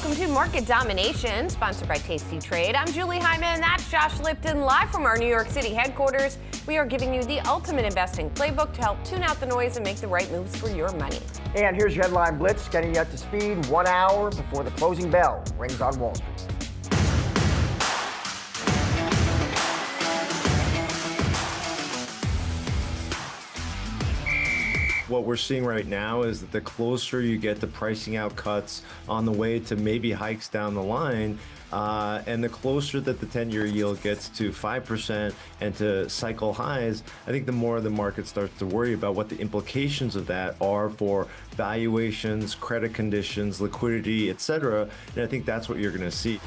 welcome to Market Domination, sponsored by Tasty Trade. I'm Julie Hyman, that's Josh Lipton, live from our New York City headquarters. We are giving you the ultimate investing playbook to help tune out the noise and make the right moves for your money. And here's your headline blitz, getting you up to speed 1 hour before the closing bell rings on Wall Street. What we're seeing right now is that the closer you get to pricing out cuts on the way to maybe hikes down the line, and the closer that the 10-year yield gets to 5% and to cycle highs, I think the more the market starts to worry about what the implications of that are for valuations, credit conditions, liquidity, etc. And I think that's what you're going to see.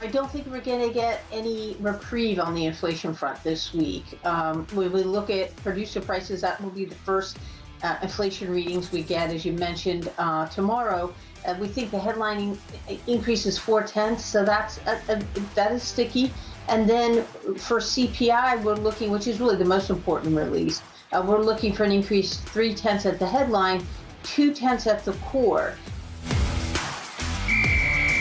I don't think we're going to get any reprieve on the inflation front this week. When we look at producer prices, that will be the first inflation readings we get, as you mentioned, tomorrow. We think the headline increase is 0.4, so that is sticky. And then for CPI, we're looking, which is really the most important release, we're looking for an increase 0.3 at the headline, 0.2 at the core.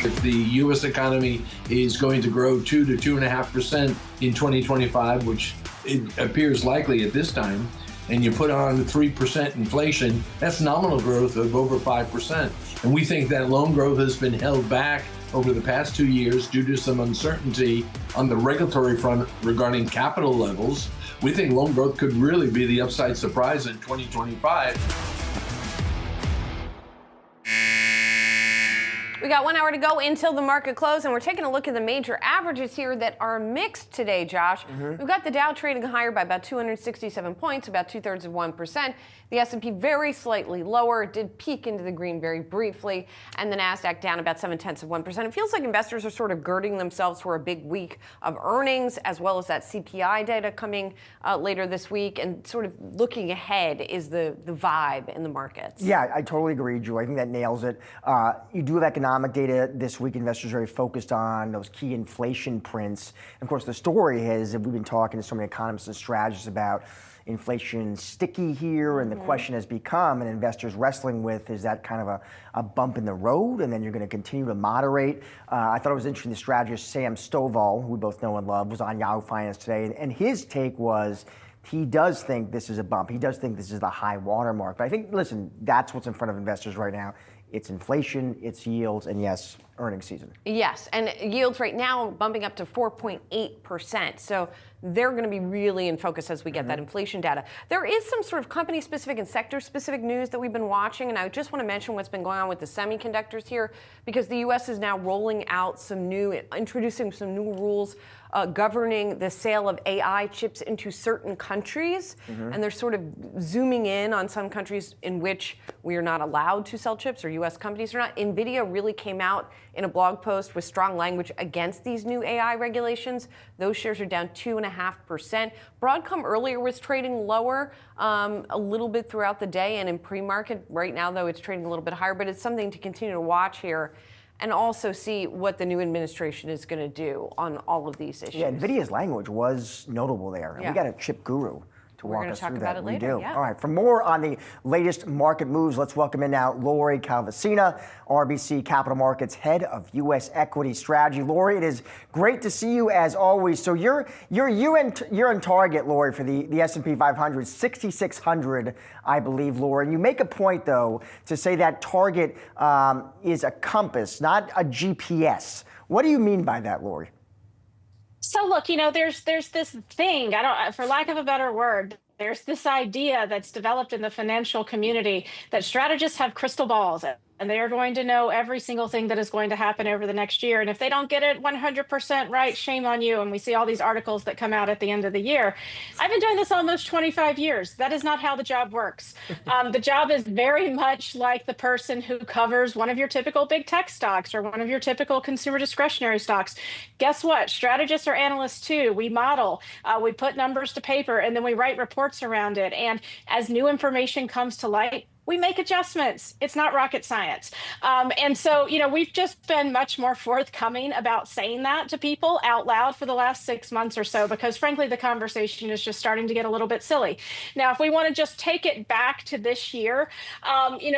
If the U.S. economy is going to grow 2 to 2.5% in 2025, which it appears likely at this time, and you put on 3% inflation, that's nominal growth of over 5%. And we think that loan growth has been held back over the past 2 years due to some uncertainty on the regulatory front regarding capital levels. We think loan growth could really be the upside surprise in 2025. We got 1 hour to go until the market close, and we're taking a look at the major averages here that are mixed today, Josh. We've got the Dow trading higher by about 267 points, about 0.2%. The S&P very slightly lower. It did peak into the green very briefly, and the Nasdaq down about 0.7%. It feels like investors are sort of girding themselves for a big week of earnings, as well as that CPI data coming later this week, and sort of looking ahead is the vibe in the markets. Yeah, I totally agree, Julie. I think that nails it. You do have economic data this week. Investors are very focused on those key inflation prints. Of course, the story is that we've been talking to so many economists and strategists about inflation sticky here, and the question has become, and investors wrestling with, is that kind of a bump in the road, and then you're going to continue to moderate? I thought it was interesting, the strategist Sam Stovall, who we both know and love, was on Yahoo Finance today, and his take was he does think this is a bump. He does think this is the high watermark. But I think, listen, that's what's in front of investors right now. It's inflation, it's yields, and yes, earnings season. Yes, and yields right now bumping up to 4.8%. So they're going to be really in focus as we get that inflation data. There is some sort of company-specific and sector-specific news that we've been watching, and I just want to mention what's been going on with the semiconductors here, because the U.S. is now rolling out introducing some new rules governing the sale of AI chips into certain countries, and they're sort of zooming in on some countries in which we are not allowed to sell chips, or U.S. companies are not. Nvidia really came out in a blog post with strong language against these new AI regulations. Those shares are down 2.5%. Broadcom earlier was trading lower a little bit throughout the day, and in pre-market right now, though, it's trading a little bit higher, but it's something to continue to watch here and also see what the new administration is going to do on all of these issues. Yeah, NVIDIA's language was notable there. And we got a chip guru to walk us through that. We're going to talk about it later. We do. All right, for more on the latest market moves, let's welcome in now Lori Calvasina, RBC Capital Markets Head of U.S. Equity Strategy. Lori, it is great to see you as always. So you're on target, Lori, for the S&P 500, 6,600, I believe, Lori. And you make a point, though, to say that target is a compass, not a GPS. What do you mean by that, Lori? So look, there's this thing, for lack of a better word, there's this idea that's developed in the financial community that strategists have crystal balls and they are going to know every single thing that is going to happen over the next year. And if they don't get it 100% right, shame on you. And we see all these articles that come out at the end of the year. I've been doing this almost 25 years. That is not how the job works. The job is very much like the person who covers one of your typical big tech stocks or one of your typical consumer discretionary stocks. Guess what? Strategists are analysts too. We model, we put numbers to paper, and then we write reports around it. And as new information comes to light, we make adjustments. It's not rocket science. And so, we've just been much more forthcoming about saying that to people out loud for the last 6 months or so, because frankly, the conversation is just starting to get a little bit silly. Now, if we want to just take it back to this year,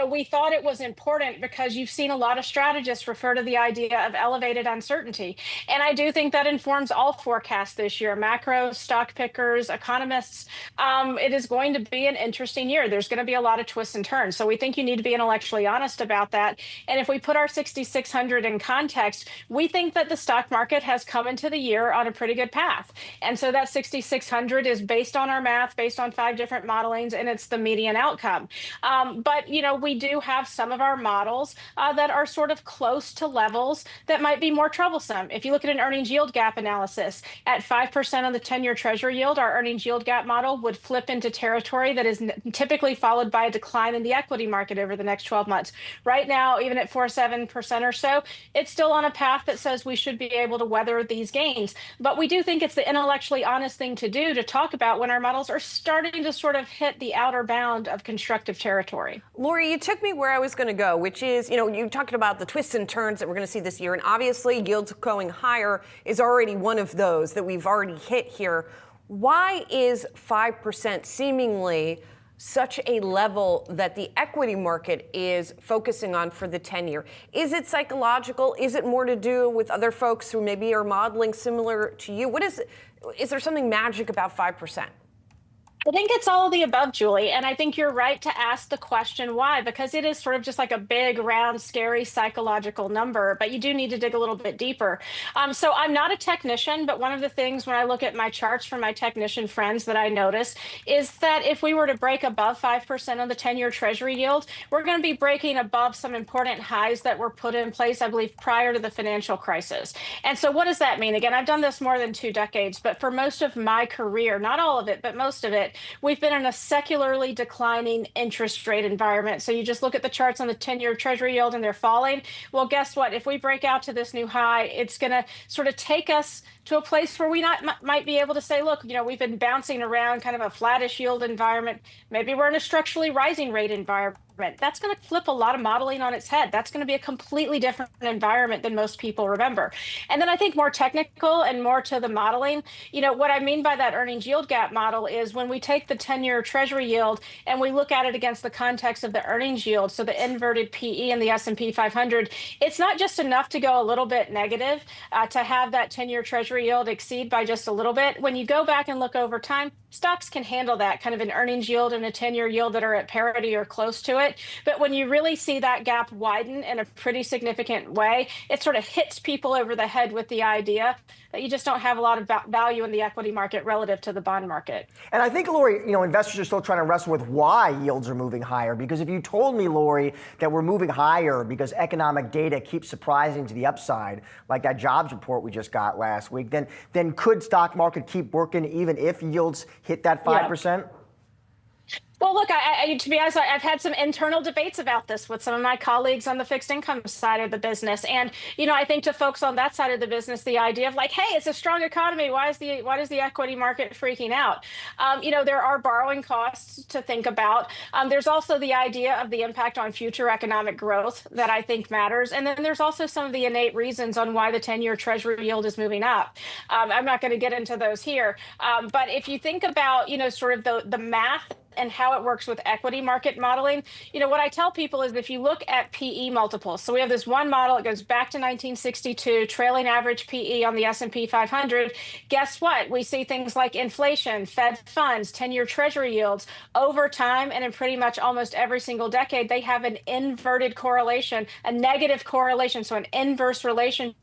we thought it was important because you've seen a lot of strategists refer to the idea of elevated uncertainty. And I do think that informs all forecasts this year, macro, stock pickers, economists. It is going to be an interesting year. There's going to be a lot of twists and turns. So we think you need to be intellectually honest about that. And if we put our 6,600 in context, we think that the stock market has come into the year on a pretty good path. And so that 6,600 is based on our math, based on 5 different modelings, and it's the median outcome. But, we do have some of our models that are sort of close to levels that might be more troublesome. If you look at an earnings yield gap analysis at 5% on the 10-year Treasury yield, our earnings yield gap model would flip into territory that is typically followed by a decline in the equity market over the next 12 months. Right now, even at 4.7% or so, it's still on a path that says we should be able to weather these gains. But we do think it's the intellectually honest thing to do to talk about when our models are starting to sort of hit the outer bound of constructive territory. Lori, you took me where I was going to go, which is, you talked about the twists and turns that we're going to see this year. And obviously, yields going higher is already one of those that we've already hit here. Why is 5% seemingly such a level that the equity market is focusing on for the 10-year? Is it psychological? Is it more to do with other folks who maybe are modeling similar to you? Is there something magic about 5%? I think it's all of the above, Julie. And I think you're right to ask the question why, because it is sort of just like a big, round, scary psychological number, but you do need to dig a little bit deeper. So I'm not a technician, but one of the things when I look at my charts from my technician friends that I notice is that if we were to break above 5% on the 10-year Treasury yield, we're going to be breaking above some important highs that were put in place, I believe, prior to the financial crisis. And so what does that mean? Again, I've done this more than 2 decades, but for most of my career, not all of it, but most of it, we've been in a secularly declining interest rate environment. So you just look at the charts on the 10-year Treasury yield and they're falling. Well, guess what? If we break out to this new high, it's going to sort of take us to a place where we might be able to say, look, we've been bouncing around kind of a flattish yield environment. Maybe we're in a structurally rising rate environment. That's going to flip a lot of modeling on its head. That's going to be a completely different environment than most people remember. And then I think more technical and more to the modeling, what I mean by that earnings yield gap model is when we take the 10-year Treasury yield and we look at it against the context of the earnings yield, so the inverted PE in the S&P 500, it's not just enough to go a little bit negative to have that 10-year Treasury yield exceed by just a little bit. When you go back and look over time, stocks can handle that kind of an earnings yield and a 10-year yield that are at parity or close to it. But when you really see that gap widen in a pretty significant way, it sort of hits people over the head with the idea that you just don't have a lot of value in the equity market relative to the bond market. And I think, Lori, investors are still trying to wrestle with why yields are moving higher. Because if you told me, Lori, that we're moving higher because economic data keeps surprising to the upside, like that jobs report we just got last week, then could stock market keep working even if yields hit that 5%? Yeah. Well, look, to be honest, I've had some internal debates about this with some of my colleagues on the fixed income side of the business. And, I think to folks on that side of the business, the idea of like, hey, it's a strong economy. Why is the equity market freaking out? There are borrowing costs to think about. There's also the idea of the impact on future economic growth that I think matters. And then there's also some of the innate reasons on why the 10-year Treasury yield is moving up. I'm not going to get into those here. But if you think about, sort of the math and how it works with equity market modeling, what I tell people is if you look at PE multiples, so we have this one model, it goes back to 1962, trailing average PE on the S&P 500. Guess what? We see things like inflation, Fed funds, 10-year Treasury yields over time, and in pretty much almost every single decade, they have an inverted correlation, a negative correlation, so an inverse relationship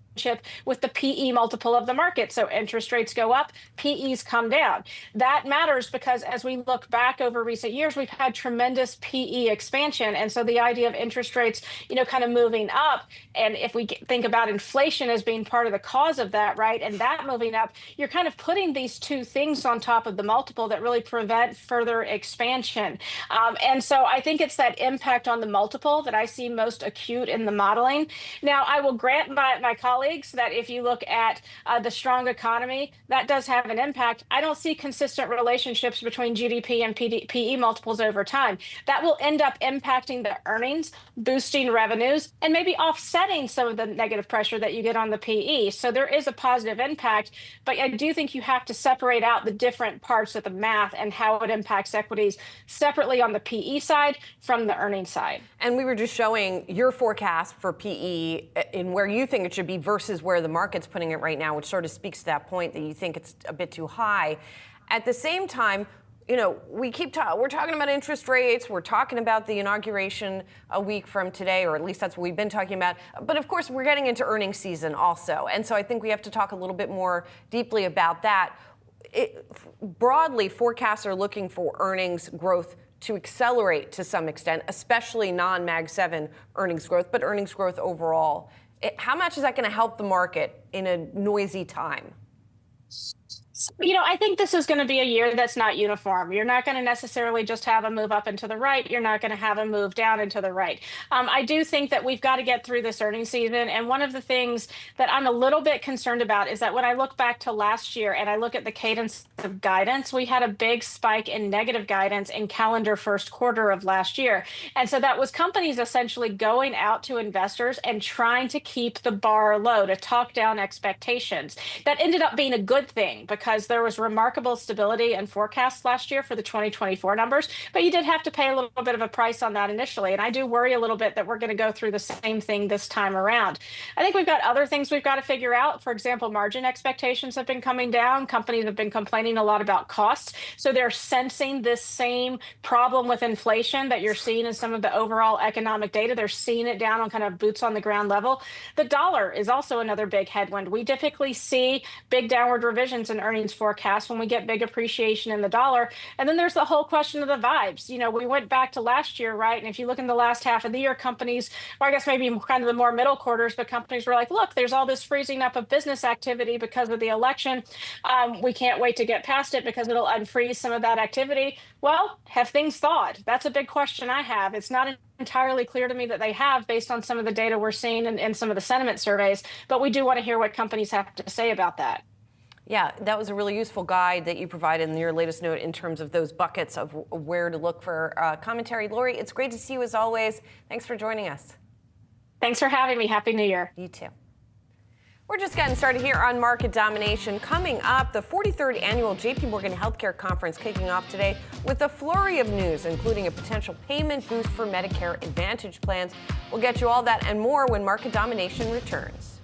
with the PE multiple of the market. So interest rates go up, PEs come down. That matters because as we look back over recent years, we've had tremendous PE expansion. And so the idea of interest rates, kind of moving up, and if we think about inflation as being part of the cause of that, right, and that moving up, you're kind of putting these two things on top of the multiple that really prevent further expansion. And so I think it's that impact on the multiple that I see most acute in the modeling. Now, I will grant my colleagues colleagues that if you look at the strong economy, that does have an impact. I don't see consistent relationships between GDP and PE multiples over time. That will end up impacting the earnings, boosting revenues, and maybe offsetting some of the negative pressure that you get on the PE. So there is a positive impact, but I do think you have to separate out the different parts of the math and how it impacts equities separately on the PE side from the earnings side. And we were just showing your forecast for PE in where you think it should be versus where the market's putting it right now, which sort of speaks to that point that you think it's a bit too high. At the same time, you know, we're talking about interest rates. We're talking about the inauguration a week from today, or at least that's what we've been talking about. But of course, we're getting into earnings season also. And so I think we have to talk a little bit more deeply about that. Broadly, forecasts are looking for earnings growth to accelerate to some extent, especially non-Mag 7 earnings growth, but earnings growth overall. How much is that going to help the market in a noisy time? You know, I think this is going to be a year that's not uniform. You're not going to necessarily just have a move up and to the right. You're not going to have a move down and to the right. I do think that we've got to get through this earnings season. And one of the things that I'm a little bit concerned about is that when I look back to last year and I look at the cadence of guidance, we had a big spike in negative guidance in calendar first quarter of last year. And so that was companies essentially going out to investors and trying to keep the bar low, to talk down expectations. That ended up being a good thing because there was remarkable stability and forecasts last year for the 2024 numbers, but you did have to pay a little bit of a price on that initially. And I do worry a little bit that we're going to go through the same thing this time around. I think we've got other things we've got to figure out. For example, margin expectations have been coming down. Companies have been complaining a lot about costs. So they're sensing this same problem with inflation that you're seeing in some of the overall economic data. They're seeing it down on kind of boots on the ground level. The dollar is also another big headwind. We typically see big downward revisions in earnings forecast when we get big appreciation in the dollar. And then there's the whole question of the vibes. You know, we went back to last year, right? And if you look in the last half of the year, companies, or I guess maybe kind of the more middle quarters, but companies were like, look, there's all this freezing up of business activity because of the election. We can't wait to get past it because it'll unfreeze some of that activity. Well, have things thawed? That's a big question I have. It's not entirely clear to me that they have based on some of the data we're seeing and some of the sentiment surveys, but we do want to hear what companies have to say about that. Yeah, that was a really useful guide that you provided in your latest note in terms of those buckets of where to look for commentary. Lori, it's great to see you as always. Thanks for joining us. Thanks for having me. Happy New Year. You too. We're just getting started here on Market Domination. Coming up, the 43rd Annual JP Morgan Healthcare Conference kicking off today with a flurry of news, including a potential payment boost for Medicare Advantage plans. We'll get you all that and more when Market Domination returns.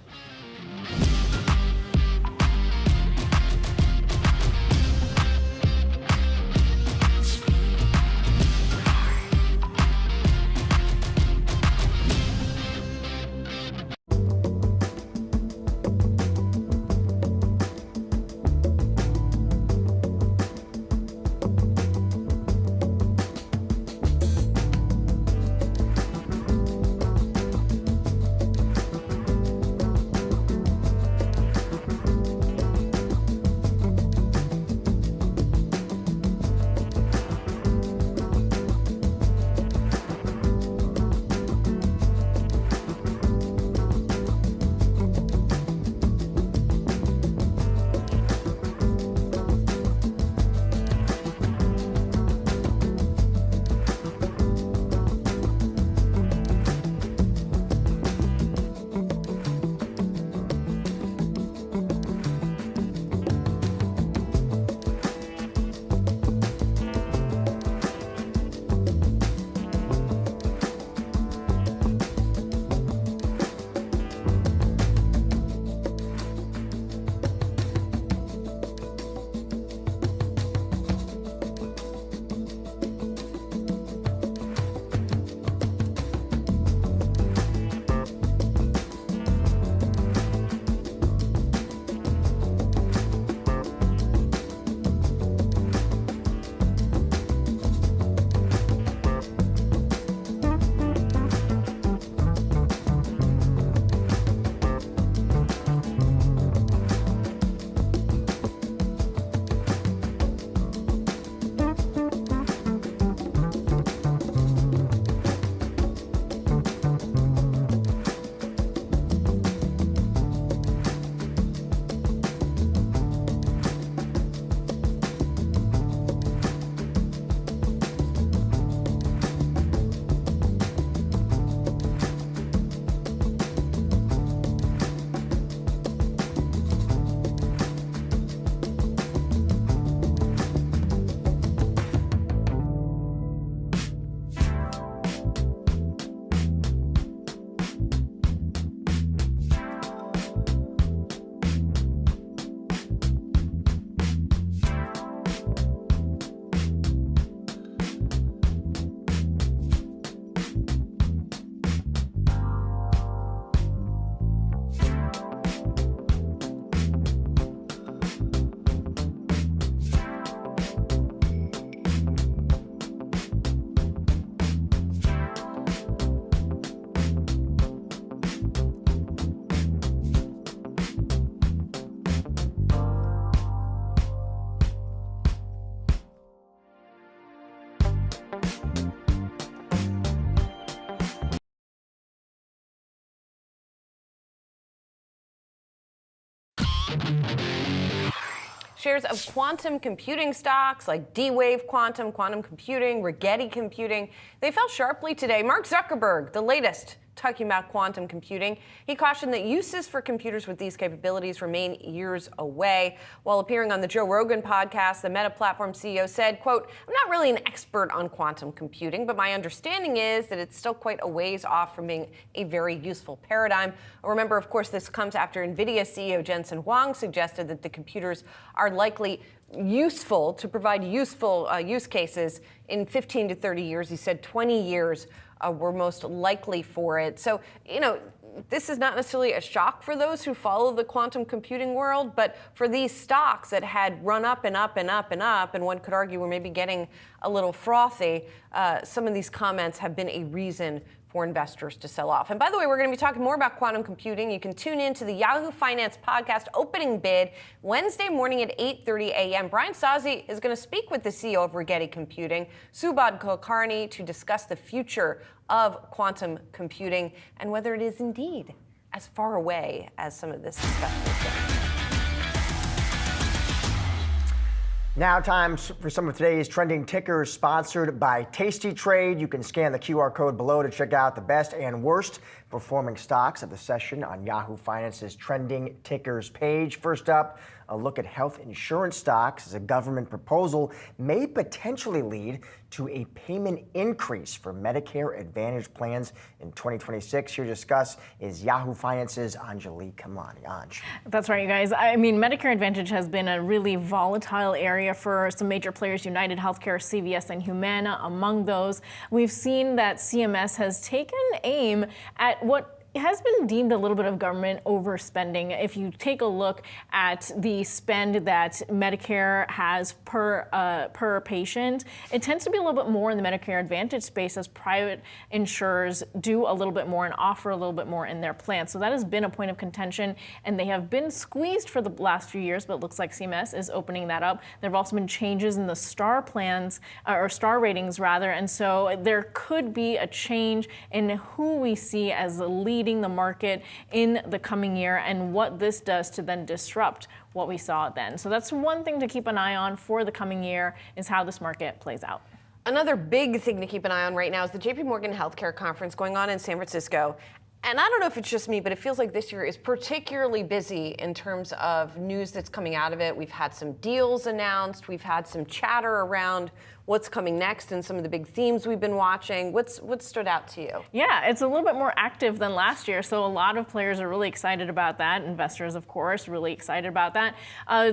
Shares of quantum computing stocks like D-Wave Quantum, quantum computing, Rigetti Computing, they fell sharply today. Mark Zuckerberg, the latest, talking about quantum computing. He cautioned that uses for computers with these capabilities remain years away. While appearing on the Joe Rogan podcast, the Meta platform CEO said, quote, "I'm not really an expert on quantum computing, but my understanding is that it's still quite a ways off from being a very useful paradigm." Remember, of course, this comes after Nvidia CEO Jensen Huang suggested that the computers are likely useful to provide useful use cases in 15 to 30 years. He said 20 years were most likely for it. So, this is not necessarily a shock for those who follow the quantum computing world, but for these stocks that had run up and up and up and up, and one could argue we're maybe getting a little frothy, some of these comments have been a reason for investors to sell off. And by the way, we're going to be talking more about quantum computing. You can tune in to the Yahoo Finance podcast opening bid Wednesday morning at 8:30 a.m. Brian Sozzi is going to speak with the CEO of Rigetti Computing, Subodh Kulkarni, to discuss the future of quantum computing and whether it is indeed as far away as some of this discussion is going. Now time for some of today's trending tickers sponsored by Tasty Trade. You can scan the QR code below to check out the best and worst performing stocks of the session on Yahoo Finance's trending tickers page. First up, a look at health insurance stocks as a government proposal may potentially lead to a payment increase for Medicare Advantage plans in 2026. Here to discuss is Yahoo Finance's Anjali Kamlani. Anj. That's right, you guys. I mean, Medicare Advantage has been a really volatile area for some major players, United Healthcare, CVS, and Humana among those. We've seen that CMS has taken aim at what has been deemed a little bit of government overspending. If you take a look at the spend that Medicare has per patient, it tends to be a little bit more in the Medicare Advantage space as private insurers do a little bit more and offer a little bit more in their plan. So that has been a point of contention, and they have been squeezed for the last few years, but it looks like CMS is opening that up. There have also been changes in the star plans, or star ratings rather, and so there could be a change in who we see as the lead the market in the coming year and what this does to then disrupt what we saw then. So that's one thing to keep an eye on for the coming year is how this market plays out. Another big thing to keep an eye on right now is the JP Morgan Healthcare Conference going on in San Francisco. And I don't know if it's just me, but it feels like this year is particularly busy in terms of news that's coming out of it. We've had some deals announced. We've had some chatter around what's coming next and some of the big themes we've been watching. What's stood out to you? Yeah, it's a little bit more active than last year, so a lot of players are really excited about that. Investors, of course, really excited about that.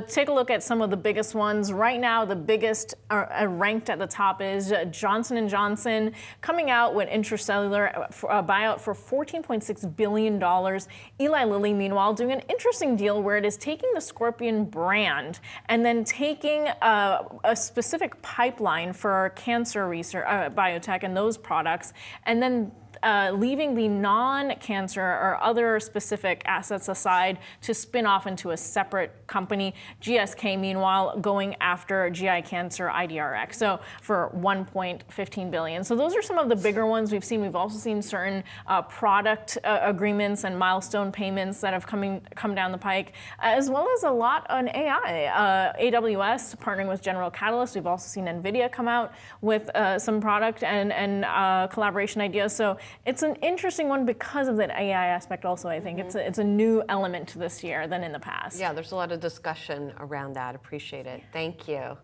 Take a look at some of the biggest ones. Right now, the biggest ranked at the top is Johnson & Johnson coming out with intracellular buyout for $14.6 billion. Eli Lilly, meanwhile, doing an interesting deal where it is taking the Scorpion brand and then taking a specific pipeline for cancer research, biotech and those products, and then leaving the non-cancer or other specific assets aside to spin off into a separate company. GSK, meanwhile, going after GI cancer IDRX, so for $1.15 billion. So those are some of the bigger ones we've seen. We've also seen certain product agreements and milestone payments that have come down the pike, as well as a lot on AI. AWS partnering with General Catalyst. We've also seen Nvidia come out with some product and collaboration ideas. So it's an interesting one because of that AI aspect also, I think. It's a new element to this year than in the past. Yeah, there's a lot of discussion around that. Appreciate it. Thank you.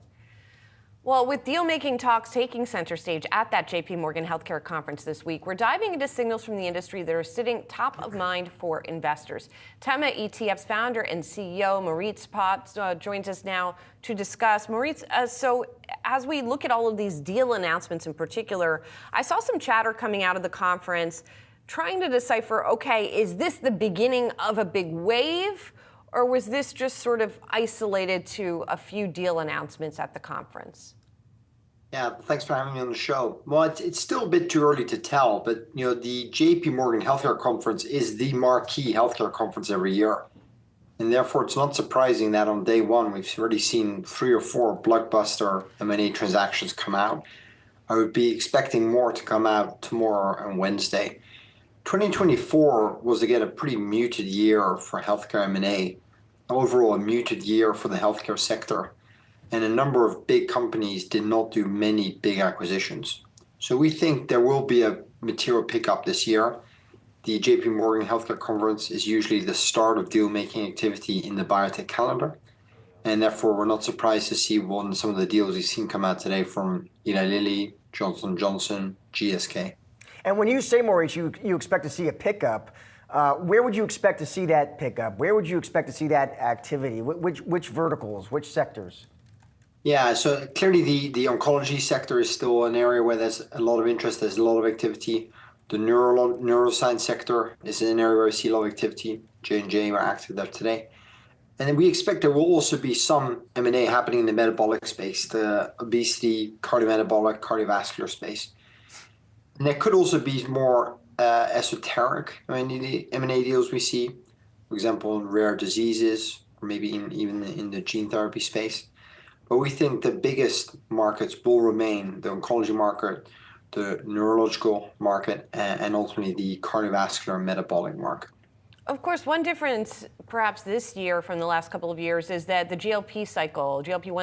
Well, with deal-making talks taking center stage at that JP Morgan Healthcare Conference this week, we're diving into signals from the industry that are sitting top of mind for investors. Tema ETF's founder and CEO, Maurice Potts, joins us now to discuss. Maurice, so as we look at all of these deal announcements in particular, I saw some chatter coming out of the conference trying to decipher, okay, is this the beginning of a big wave? Or was this just sort of isolated to a few deal announcements at the conference? Yeah, thanks for having me on the show. Well, it's still a bit too early to tell, but the JP Morgan Healthcare Conference is the marquee healthcare conference every year. And therefore, it's not surprising that on day one, we've already seen 3 or 4 blockbuster M&A transactions come out. I would be expecting more to come out tomorrow and Wednesday. 2024 was, again, a pretty muted year for healthcare M&A. overall a muted year for the healthcare sector, and a number of big companies did not do many big acquisitions. So we think there will be a material pickup this year. The JP Morgan Healthcare Conference is usually the start of deal-making activity in the biotech calendar, and therefore we're not surprised to see some of the deals we've seen come out today from Eli Lilly, Johnson & Johnson, GSK. And when you say, Maurice, you expect to see a pickup, where would you expect to see that pickup? Where would you expect to see that activity? Which verticals, which sectors? Yeah, so clearly the oncology sector is still an area where there's a lot of interest, there's a lot of activity. The neuroscience sector is an area where we see a lot of activity. J&J are active there today. And then we expect there will also be some M&A happening in the metabolic space, the obesity, cardiometabolic, cardiovascular space. And there could also be more esoteric the M&A deals we see, for example, in rare diseases, or maybe even in the gene therapy space. But we think the biggest markets will remain the oncology market, the neurological market, and ultimately the cardiovascular and metabolic market. Of course, one difference perhaps this year from the last couple of years is that the GLP-1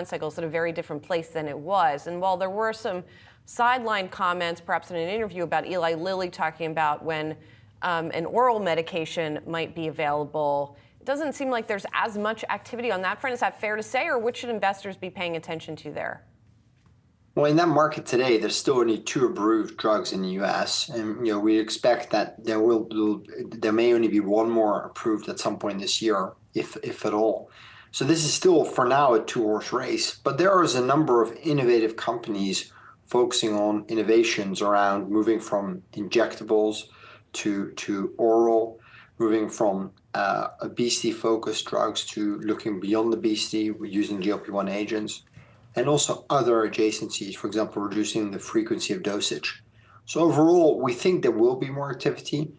cycle is at a very different place than it was. And while there were some sideline comments, perhaps in an interview about Eli Lilly talking about when an oral medication might be available, it doesn't seem like there's as much activity on that front. Is that fair to say, or what should investors be paying attention to there? Well, in that market today, there's still only 2 approved drugs in the U.S., and we expect that there may only be 1 more approved at some point this year, if at all. So this is still, for now, a 2-horse race. But there is a number of innovative companies focusing on innovations around moving from injectables to oral, moving from obesity-focused drugs to looking beyond obesity, using GLP-1 agents, and also other adjacencies, for example, reducing the frequency of dosage. So overall, we think there will be more activity.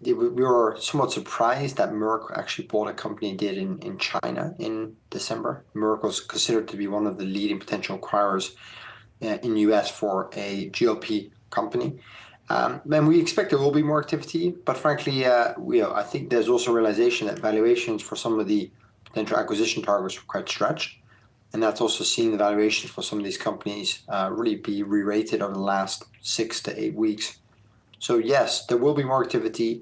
We were somewhat surprised that Merck actually bought a company it did in China in December. Merck was considered to be one of the leading potential acquirers in the US for a GLP company. And we expect there will be more activity, but frankly, I think there's also realization that valuations for some of the potential acquisition targets were quite stretched. And that's also seen the valuations for some of these companies really be re-rated over the last 6 to 8 weeks. So yes, there will be more activity.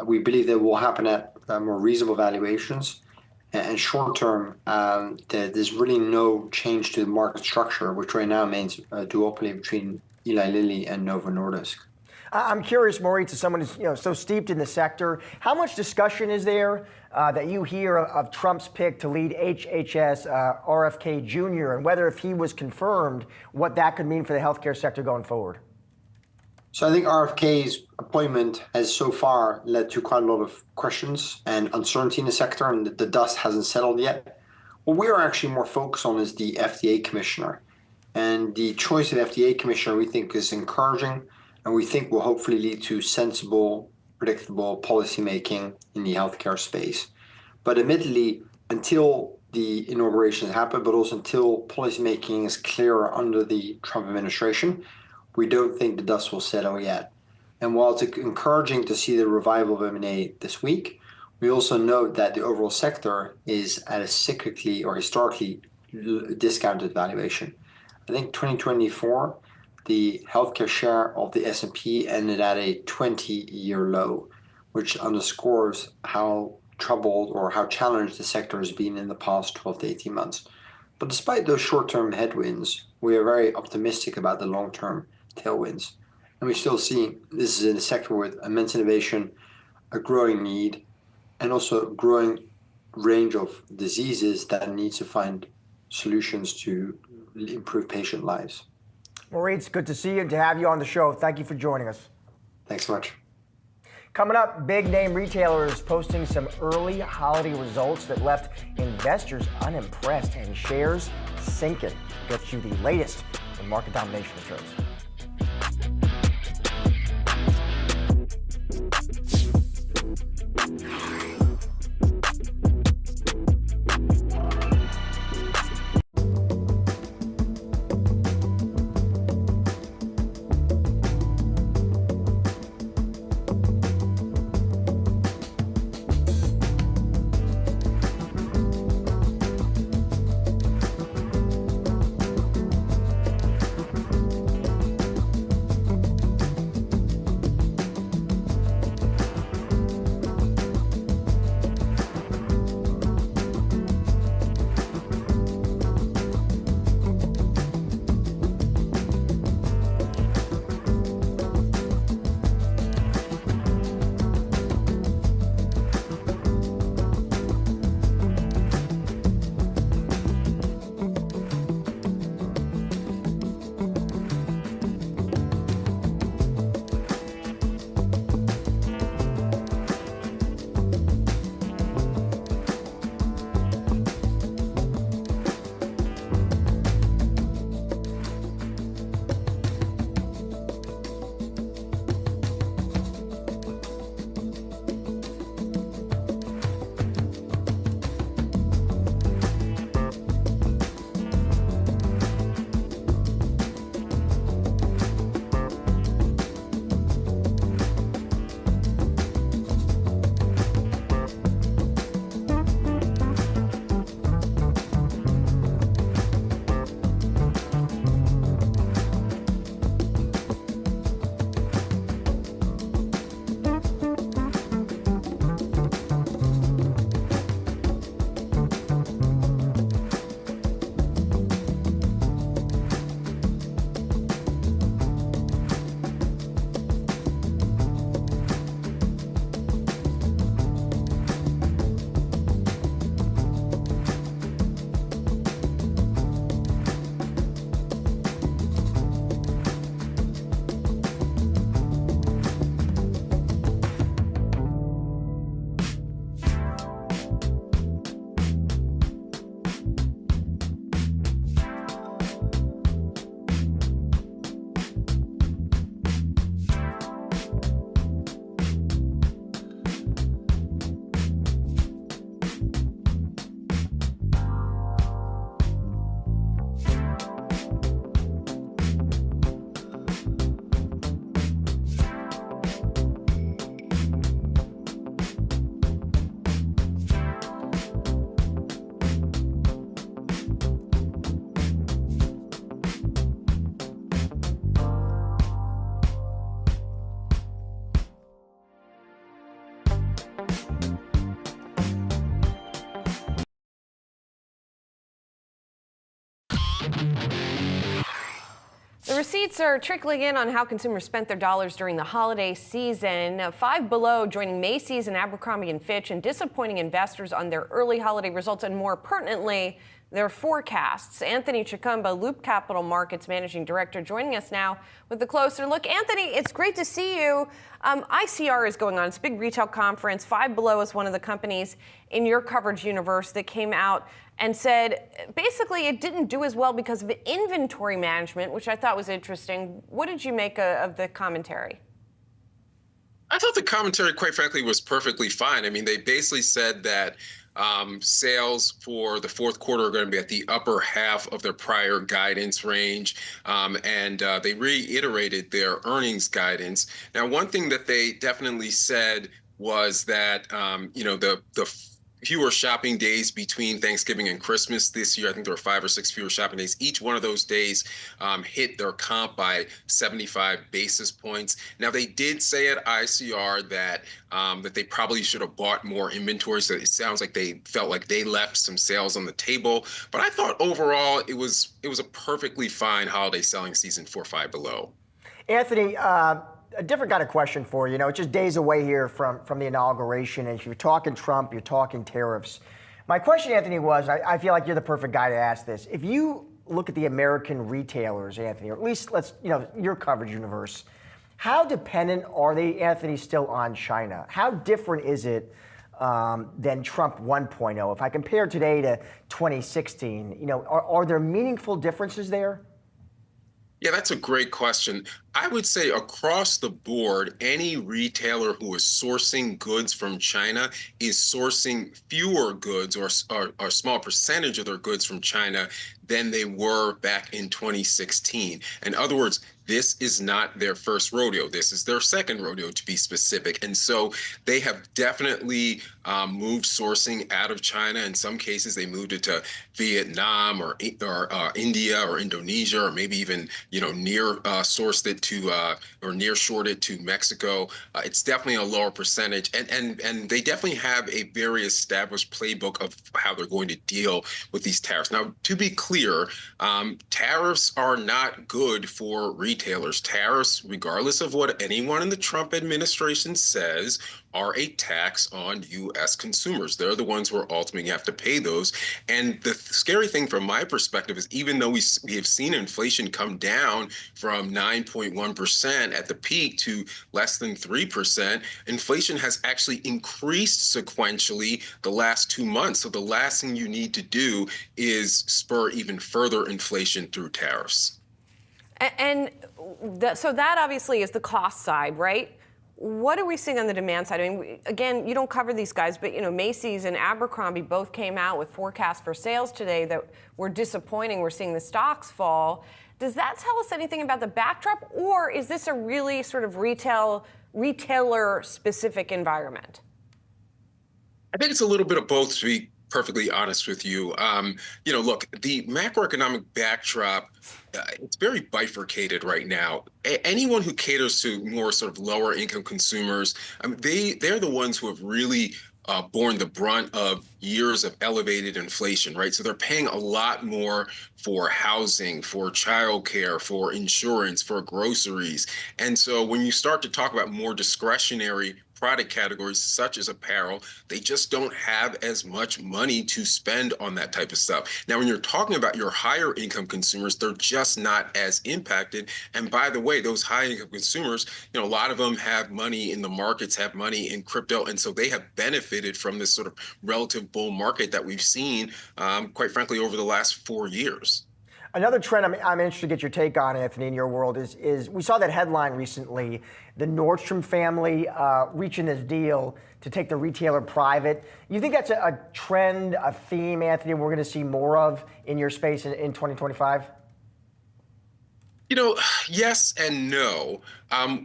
We believe that will happen at more reasonable valuations. And short term, there's really no change to the market structure, which right now means a duopoly between Eli Lilly and Novo Nordisk. I'm curious, Maurice, as someone who's so steeped in the sector, how much discussion is there that you hear of Trump's pick to lead HHS RFK Jr. and whether, if he was confirmed, what that could mean for the healthcare sector going forward? So I think RFK's appointment has so far led to quite a lot of questions and uncertainty in the sector, and the dust hasn't settled yet. What we are actually more focused on is the FDA commissioner. And the choice of FDA commissioner we think is encouraging, and we think will hopefully lead to sensible, predictable policymaking in the healthcare space. But admittedly, until the inauguration has happened, but also until policymaking is clearer under the Trump administration, we don't think the dust will settle yet. And while it's encouraging to see the revival of M&A this week, we also note that the overall sector is at a cyclically or historically discounted valuation. I think 2024, the healthcare share of the S&P ended at a 20-year low, which underscores how troubled or how challenged the sector has been in the past 12 to 18 months. But despite those short-term headwinds, we are very optimistic about the long-term tailwinds. And we still see this is in a sector with immense innovation, a growing need, and also a growing range of diseases that need to find solutions to improve patient lives. Maurice, good to see you and to have you on the show. Thank you for joining us. Thanks so much. Coming up, big name retailers posting some early holiday results that left investors unimpressed and shares sinking. We'll get you the latest in market domination returns. Receipts are trickling in on how consumers spent their dollars during the holiday season. Five Below joining Macy's and Abercrombie and Fitch and disappointing investors on their early holiday results and, more pertinently, their forecasts. Anthony Chicumba, Loop Capital Markets Managing Director, joining us now with a closer look. Anthony, it's great to see you. ICR is going on. It's a big retail conference. Five Below is one of the companies in your coverage universe that came out and said basically it didn't do as well because of inventory management, which I thought was interesting. What did you make of the commentary? I thought the commentary, quite frankly, was perfectly fine. I mean, they basically said that sales for the fourth quarter are going to be at the upper half of their prior guidance range, and they reiterated their earnings guidance. Now, one thing that they definitely said was that the fewer shopping days between Thanksgiving and Christmas this year. I think there were 5 or 6 fewer shopping days. Each one of those days hit their comp by 75 basis points. Now, they did say at ICR that they probably should have bought more inventory. So it sounds like they felt like they left some sales on the table. But I thought overall it was a perfectly fine holiday selling season for Five Below. Anthony, a different kind of question for you. It's just days away here from the inauguration. And if you're talking Trump, you're talking tariffs. My question, Anthony, was, I feel like you're the perfect guy to ask this. If you look at the American retailers, Anthony, or at least your coverage universe, how dependent are they, Anthony, still on China? How different is it than Trump 1.0? If I compare today to 2016, are there meaningful differences there? Yeah, that's a great question. I would say across the board, any retailer who is sourcing goods from China is sourcing fewer goods or a small percentage of their goods from China than they were back in 2016. In other words, this is not their first rodeo. This is their second rodeo, to be specific. And so they have definitely moved sourcing out of China. In some cases, they moved it to Vietnam or India or Indonesia, or maybe even near sourced it to or near shored it to Mexico. It's definitely a lower percentage, and they definitely have a very established playbook of how they're going to deal with these tariffs. Now, to be clear, tariffs are not good for retailers. Tariffs, regardless of what anyone in the Trump administration says, are a tax on U.S. consumers. They're the ones who are ultimately have to pay those. And the scary thing from my perspective is, even though we have seen inflation come down from 9.1% at the peak to less than 3%, inflation has actually increased sequentially the last 2 months. So the last thing you need to do is spur even further inflation through tariffs. So that obviously is the cost side, right? What are we seeing on the demand side? I mean, again, you don't cover these guys, but Macy's and Abercrombie both came out with forecasts for sales today that were disappointing. We're seeing the stocks fall. Does that tell us anything about the backdrop, or is this a really sort of retailer-specific environment? I think it's a little bit of both, to be perfectly honest with you. Look, the macroeconomic backdrop, it's very bifurcated right now. Anyone who caters to more sort of lower income consumers, they're the ones who have really borne the brunt of years of elevated inflation, right? So they're paying a lot more for housing, for childcare, for insurance, for groceries. And so when you start to talk about more discretionary product categories such as apparel, they just don't have as much money to spend on that type of stuff. Now, when you're talking about your higher income consumers, they're just not as impacted. And by the way, those high income consumers, a lot of them have money in the markets, have money in crypto. And so they have benefited from this sort of relative bull market that we've seen, quite frankly, over the last 4 years. Another trend I'm interested to get your take on, Anthony, in your world is we saw that headline recently, the Nordstrom family reaching this deal to take the retailer private. You think that's a trend, a theme, Anthony, we're going to see more of in your space in 2025? Yes and no.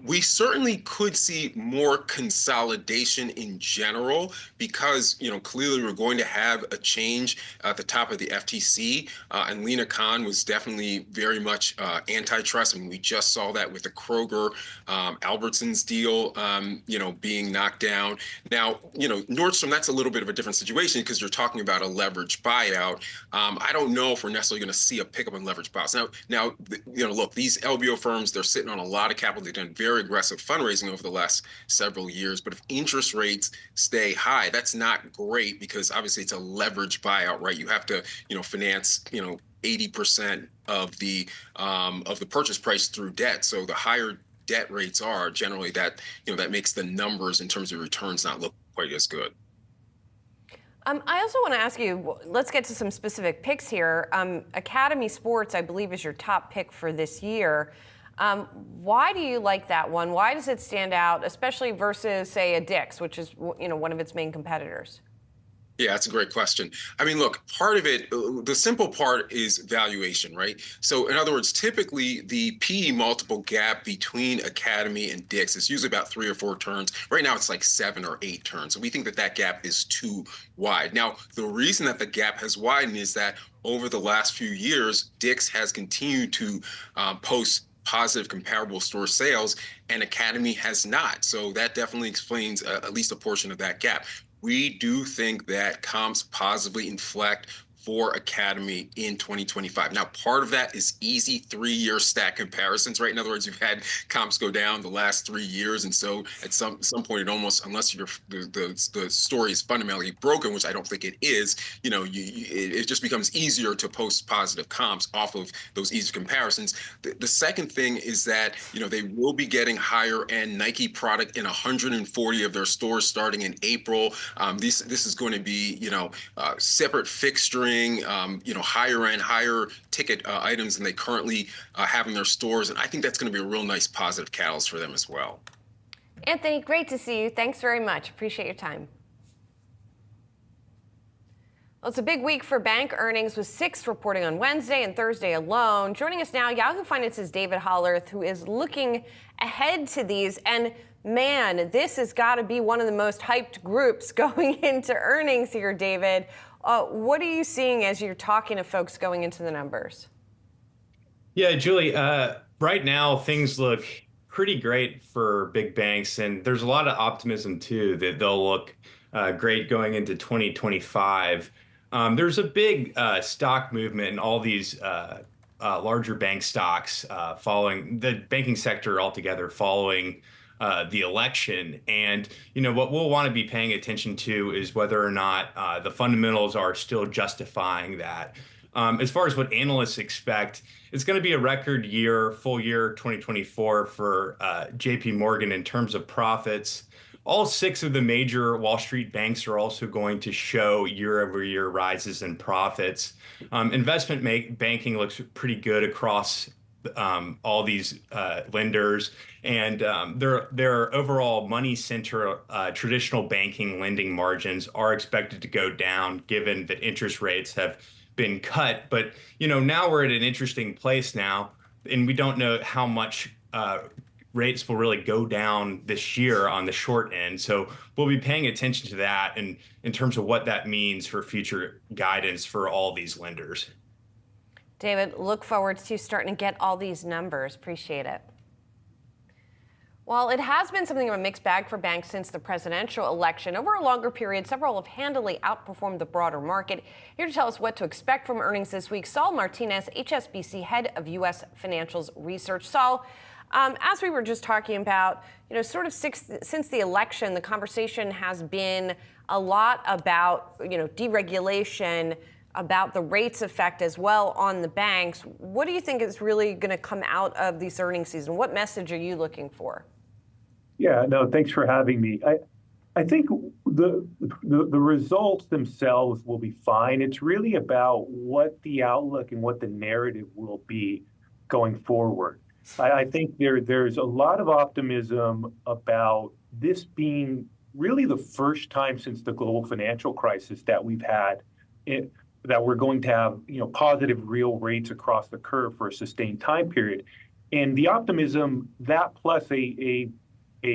We certainly could see more consolidation in general because, clearly we're going to have a change at the top of the FTC. And Lena Khan was definitely very much antitrust. I mean, we just saw that with the Kroger Albertsons deal, being knocked down. Now, Nordstrom, that's a little bit of a different situation because you're talking about a leveraged buyout. I don't know if we're necessarily going to see a pickup in leveraged buyouts. Now, look, these LBO firms, they're sitting on a lot of capital. They've done very aggressive fundraising over the last several years. But if interest rates stay high, that's not great because obviously it's a leveraged buyout, right? You have to, finance, 80% of the purchase price through debt. So the higher debt rates are generally that, that makes the numbers in terms of returns not look quite as good. I also want to ask you, let's get to some specific picks here. Academy Sports, I believe, is your top pick for this year. Why do you like that one? Why does it stand out, especially versus, say, a Dick's, which is, one of its main competitors? Yeah, that's a great question. I mean, look, part of it, the simple part is valuation, right? So in other words, typically the PE multiple gap between Academy and Dick's is usually about 3 or 4 turns. Right now, it's like 7 or 8 turns. So we think that gap is too wide. Now, the reason that the gap has widened is that over the last few years, Dick's has continued to post positive comparable store sales, and Academy has not. So that definitely explains at least a portion of that gap. We do think that comps positively inflect for Academy in 2025. Now, part of that is easy 3-year stack comparisons, right? In other words, you've had comps go down the last 3 years. And so at some point, it almost, unless the story is fundamentally broken, which I don't think it is, it just becomes easier to post positive comps off of those easy comparisons. The second thing is that, they will be getting higher end Nike product in 140 of their stores starting in April. This is going to be, separate fixturing, higher end, higher ticket items than they currently have in their stores. And I think that's going to be a real nice positive catalyst for them as well. Anthony, great to see you. Thanks very much. Appreciate your time. Well, it's a big week for bank earnings with 6 reporting on Wednesday and Thursday alone. Joining us now, Yahoo Finance's David Hollerth, who is looking ahead to these. And man, this has got to be one of the most hyped groups going into earnings here, David. What are you seeing as you're talking to folks going into the numbers? Yeah, Julie, right now things look pretty great for big banks, and there's a lot of optimism too that they'll look great going into 2025. There's a big stock movement in all these larger bank stocks following the banking sector altogether following the election. And, what we'll want to be paying attention to is whether or not the fundamentals are still justifying that. As far as what analysts expect, it's going to be a record year, full year 2024 for JP Morgan in terms of profits. All 6 of the major Wall Street banks are also going to show year-over-year rises in profits. Investment banking looks pretty good across all these lenders, and their overall money center traditional banking lending margins are expected to go down given that interest rates have been cut. But now we're at an interesting place now, and we don't know how much rates will really go down this year on the short end. So we'll be paying attention to that and in terms of what that means for future guidance for all these lenders. David, look forward to starting to get all these numbers. Appreciate it. Well, it has been something of a mixed bag for banks since the presidential election. Over a longer period, several have handily outperformed the broader market. Here to tell us what to expect from earnings this week, Saul Martinez, HSBC head of U.S. Financials Research. Saul, as we were just talking about, since the election, the conversation has been a lot about, deregulation, about the rates effect as well on the banks. What do you think is really going to come out of this earnings season? What message are you looking for? Yeah, no, thanks for having me. I think the results themselves will be fine. It's really about what the outlook and what the narrative will be going forward. I think there's a lot of optimism about this being really the first time since the global financial crisis that we've had that we're going to have positive real rates across the curve for a sustained time period. And the optimism, that plus a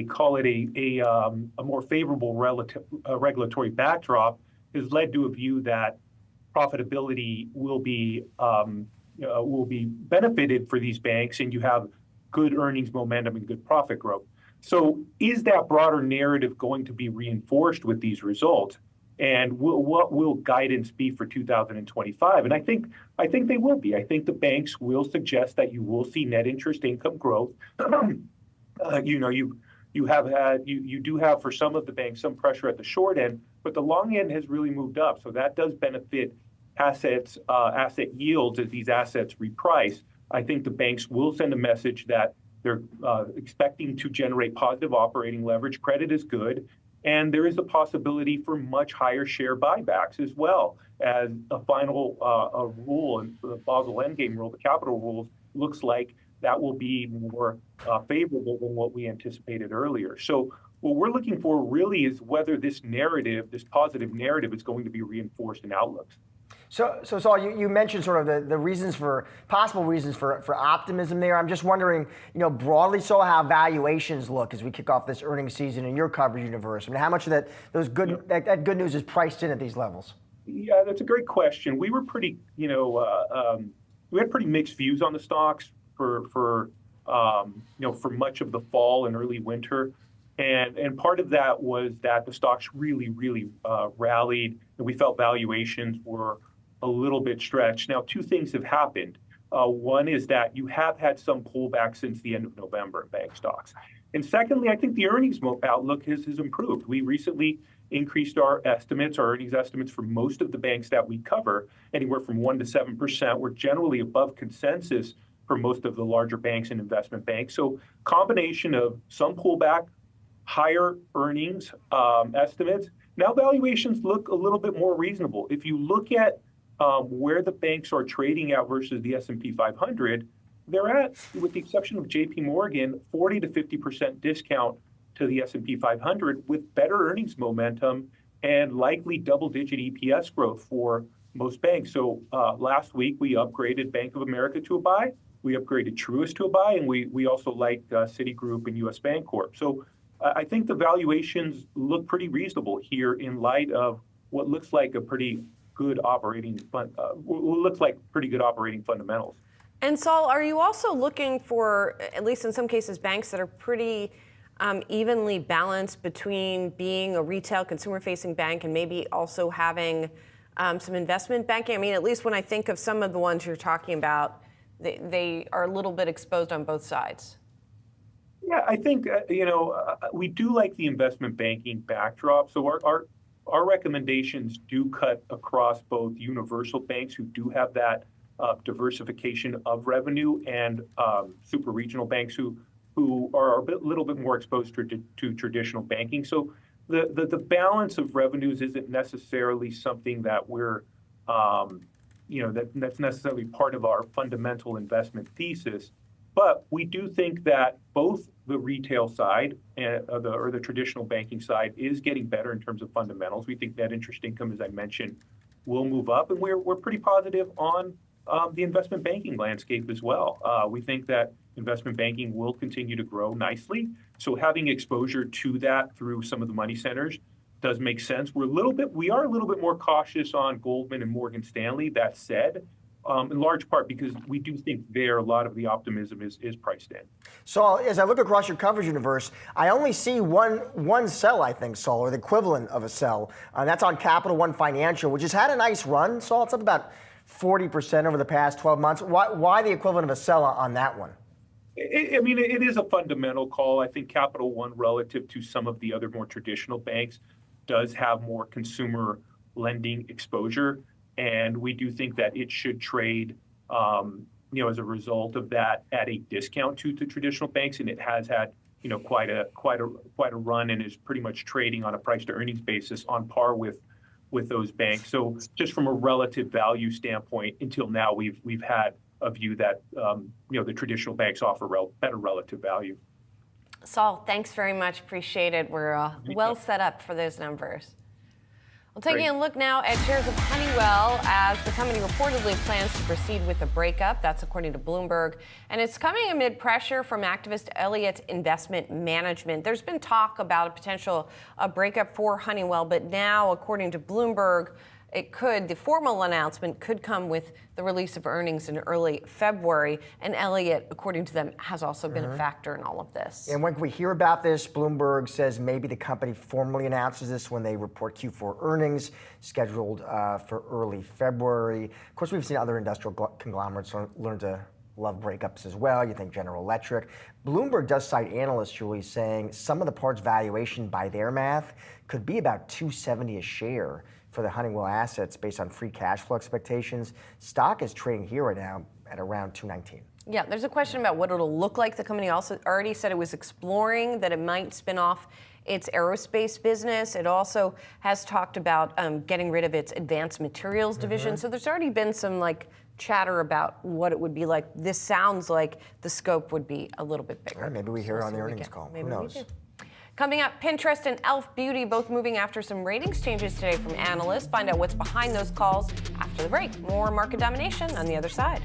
call it a more favorable regulatory backdrop, has led to a view that profitability will be benefited for these banks, and you have good earnings momentum and good profit growth. So is that broader narrative going to be reinforced with these results? And what will guidance be for 2025? And I think they will be. I think the banks will suggest that you will see net interest income growth. You do have for some of the banks some pressure at the short end, but the long end has really moved up. So that does benefit asset yields as these assets reprice. I think the banks will send a message that they're expecting to generate positive operating leverage. Credit is good. And there is a possibility for much higher share buybacks as well as a final rule, and the Basel Endgame rule, the capital rules, looks like that will be more favorable than what we anticipated earlier. So what we're looking for really is whether this narrative, this positive narrative, is going to be reinforced in outlooks. So Saul, you mentioned sort of the reasons for possible reasons for optimism there. I'm just wondering, broadly, so how valuations look as we kick off this earnings season in your coverage universe. I mean, how much of that good news is priced in at these levels? Yeah, that's a great question. We were pretty, we had pretty mixed views on the stocks for much of the fall and early winter. And part of that was that the stocks really rallied, and we felt valuations were a little bit stretched. Now, two things have happened. One is that you have had some pullback since the end of November in bank stocks. And secondly, I think the earnings outlook has improved. We recently increased our earnings estimates for most of the banks that we cover, anywhere from 1% to 7%. We're generally above consensus for most of the larger banks and investment banks. So combination of some pullback, higher earnings estimates. Now valuations look a little bit more reasonable. If you look at where the banks are trading at versus the S&P 500, they're at, with the exception of JP Morgan, 40 to 50% discount to the S&P 500 with better earnings momentum and likely double-digit EPS growth for most banks. So last week we upgraded Bank of America to a buy, we upgraded Truist to a buy, and we also liked Citigroup and US Bancorp. So I think the valuations look pretty reasonable here in light of what looks like pretty good operating fundamentals. And Saul, are you also looking for, at least in some cases, banks that are pretty evenly balanced between being a retail consumer-facing bank and maybe also having some investment banking? I mean, at least when I think of some of the ones you're talking about, they are a little bit exposed on both sides. Yeah, I think, we do like the investment banking backdrop. So our recommendations do cut across both universal banks who do have that diversification of revenue and super regional banks who are a little bit more exposed to traditional banking. So the balance of revenues isn't necessarily something that we're, that's necessarily part of our fundamental investment thesis. But we do think that both the retail side or the traditional banking side is getting better in terms of fundamentals. We think net interest income, as I mentioned, will move up, and we're pretty positive on the investment banking landscape as well. We think that investment banking will continue to grow nicely. So having exposure to that through some of the money centers does make sense. We are a little bit more cautious on Goldman and Morgan Stanley. That said, in large part because we do think there a lot of the optimism is priced in. So as I look across your coverage universe, I only see one sell, I think, Saul, or the equivalent of a sell. That's on Capital One Financial, which has had a nice run. Saul, it's up about 40% over the past 12 months. Why the equivalent of a sell on that one? It is a fundamental call. I think Capital One, relative to some of the other more traditional banks, does have more consumer lending exposure. And we do think that it should trade, as a result of that, at a discount to the traditional banks, and it has had, quite a run, and is pretty much trading on a price to earnings basis on par with those banks. So just from a relative value standpoint, until now, we've had a view that the traditional banks offer better relative value. Saul, thanks very much. Appreciate it. We're well set up for those numbers. Well, taking a look now at shares of Honeywell as the company reportedly plans to proceed with a breakup. That's according to Bloomberg. And it's coming amid pressure from activist Elliott Investment Management. There's been talk about a potential breakup for Honeywell, but now, according to Bloomberg, the formal announcement could come with the release of earnings in early February. And Elliott, according to them, has also been a factor in all of this. And when we hear about this, Bloomberg says maybe the company formally announces this when they report Q4 earnings, scheduled for early February. Of course, we've seen other industrial conglomerates learn to love breakups as well. You think General Electric. Bloomberg does cite analysts, Julie, saying some of the parts valuation by their math could be about $270 a share for the Honeywell assets based on free cash flow expectations. Stock is trading here right now at around $219. Yeah, there's a question about what it'll look like. The company also already said it was exploring that it might spin off its aerospace business. It also has talked about getting rid of its advanced materials division. So there's already been some chatter about what it would be like. This sounds like the scope would be a little bit bigger. All right, maybe we hear it on the earnings call. Maybe Who knows? we do. Coming up, Pinterest and e.l.f. Beauty both moving after some ratings changes today from analysts. Find out what's behind those calls after the break. More market domination on the other side.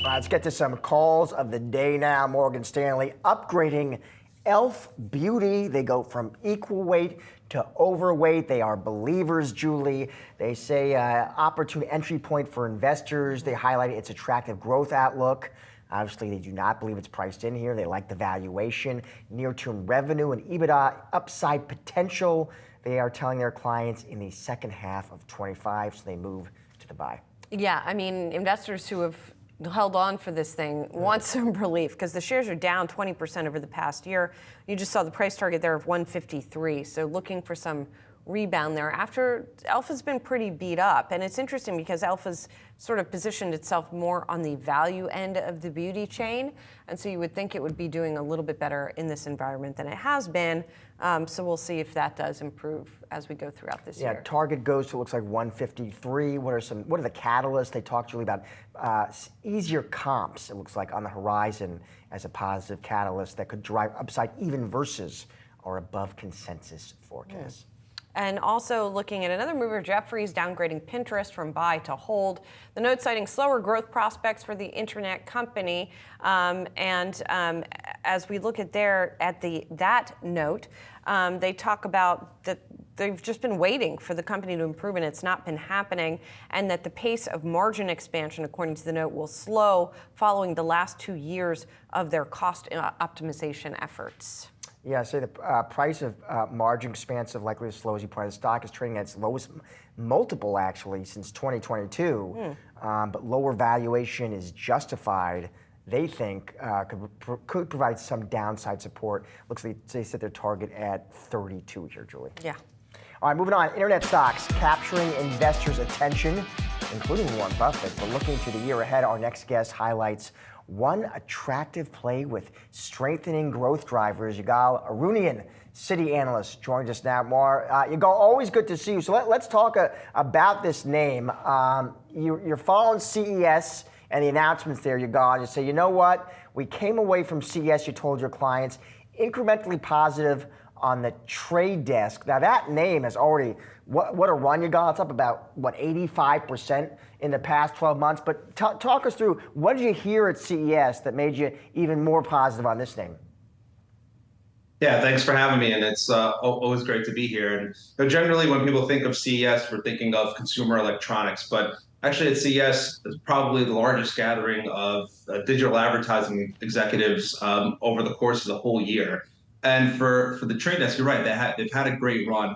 Let's get to some calls of the day now. Morgan Stanley upgrading e.l.f. Beauty. They go from equal weight to overweight. They are believers, Julie. They say opportune entry point for investors. They highlight its attractive growth outlook. Obviously, they do not believe it's priced in here. They like the valuation, near-term revenue, and EBITDA upside potential. They are telling their clients in the second half of 25, so they move to the buy. Yeah, I mean, investors who have held on for this thing want some relief because the shares are down 20% over the past year. You just saw the price target there of 153, so looking for some rebound there after Alpha's been pretty beat up. And it's interesting because Alpha's sort of positioned itself more on the value end of the beauty chain. And so you would think it would be doing a little bit better in this environment than it has been. So we'll see if that does improve as we go throughout this year. Yeah, target goes to, looks like 153. What are the catalysts? They talked really about easier comps, it looks like, on the horizon as a positive catalyst that could drive upside even versus or above consensus forecasts. And also looking at another mover, Jefferies downgrading Pinterest from buy to hold. The note citing slower growth prospects for the internet company. As we look at that note, they talk about that they've just been waiting for the company to improve and it's not been happening, and that the pace of margin expansion, according to the note, will slow following the last 2 years of their cost optimization efforts. Yeah, so the price of margin expansive likely to slow, as you pointed out. The stock is trading at its lowest multiple, actually, since 2022. But lower valuation is justified, they think, could provide some downside support. Looks like they set their target at 32 here, Julie. Yeah. All right, moving on. Internet stocks capturing investors' attention, including Warren Buffett. But looking to the year ahead, our next guest highlights one attractive play with strengthening growth drivers. Yigal Arounian, Citi analyst, joins us now. Yigal, always good to see you. So let's talk about this name. You're following CES and the announcements there, Yigal, and you say, you know what? We came away from CES, you told your clients, incrementally positive on the trade desk. Now that name has already, what a run, Yigal. It's up about, 85% in the past 12 months. But talk us through, what did you hear at CES that made you even more positive on this name? Yeah, thanks for having me, and it's always great to be here. And generally, when people think of CES, we're thinking of consumer electronics, but actually at CES, it's probably the largest gathering of digital advertising executives over the course of the whole year. And for the trade desk, you're right, they've had a great run.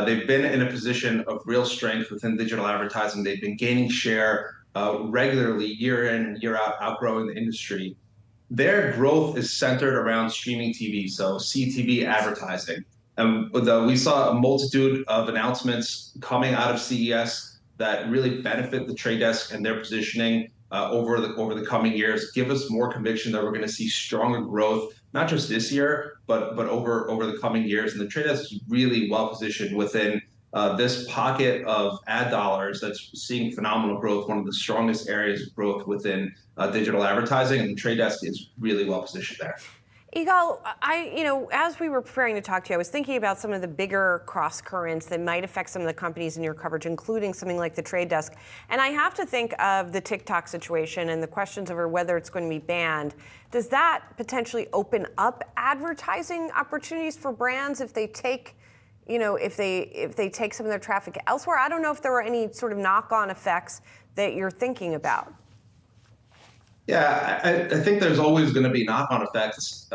They've been in a position of real strength within digital advertising. They've been gaining share regularly, year in and year out, outgrowing the industry. Their growth is centered around streaming TV, so CTV advertising. We saw a multitude of announcements coming out of CES that really benefit the trade desk and their positioning over the coming years, give us more conviction that we're going to see stronger growth, not just this year, but over the coming years. And the trade desk is really well positioned within this pocket of ad dollars that's seeing phenomenal growth, one of the strongest areas of growth within digital advertising, and the trade desk is really well positioned there. Yigal, as we were preparing to talk to you, I was thinking about some of the bigger cross currents that might affect some of the companies in your coverage, including something like the trade desk. And I have to think of the TikTok situation and the questions over whether it's going to be banned. Does that potentially open up advertising opportunities for brands if they take, if they take some of their traffic elsewhere? I don't know if there are any sort of knock-on effects that you're thinking about. Yeah, I think there's always going to be knock-on effects.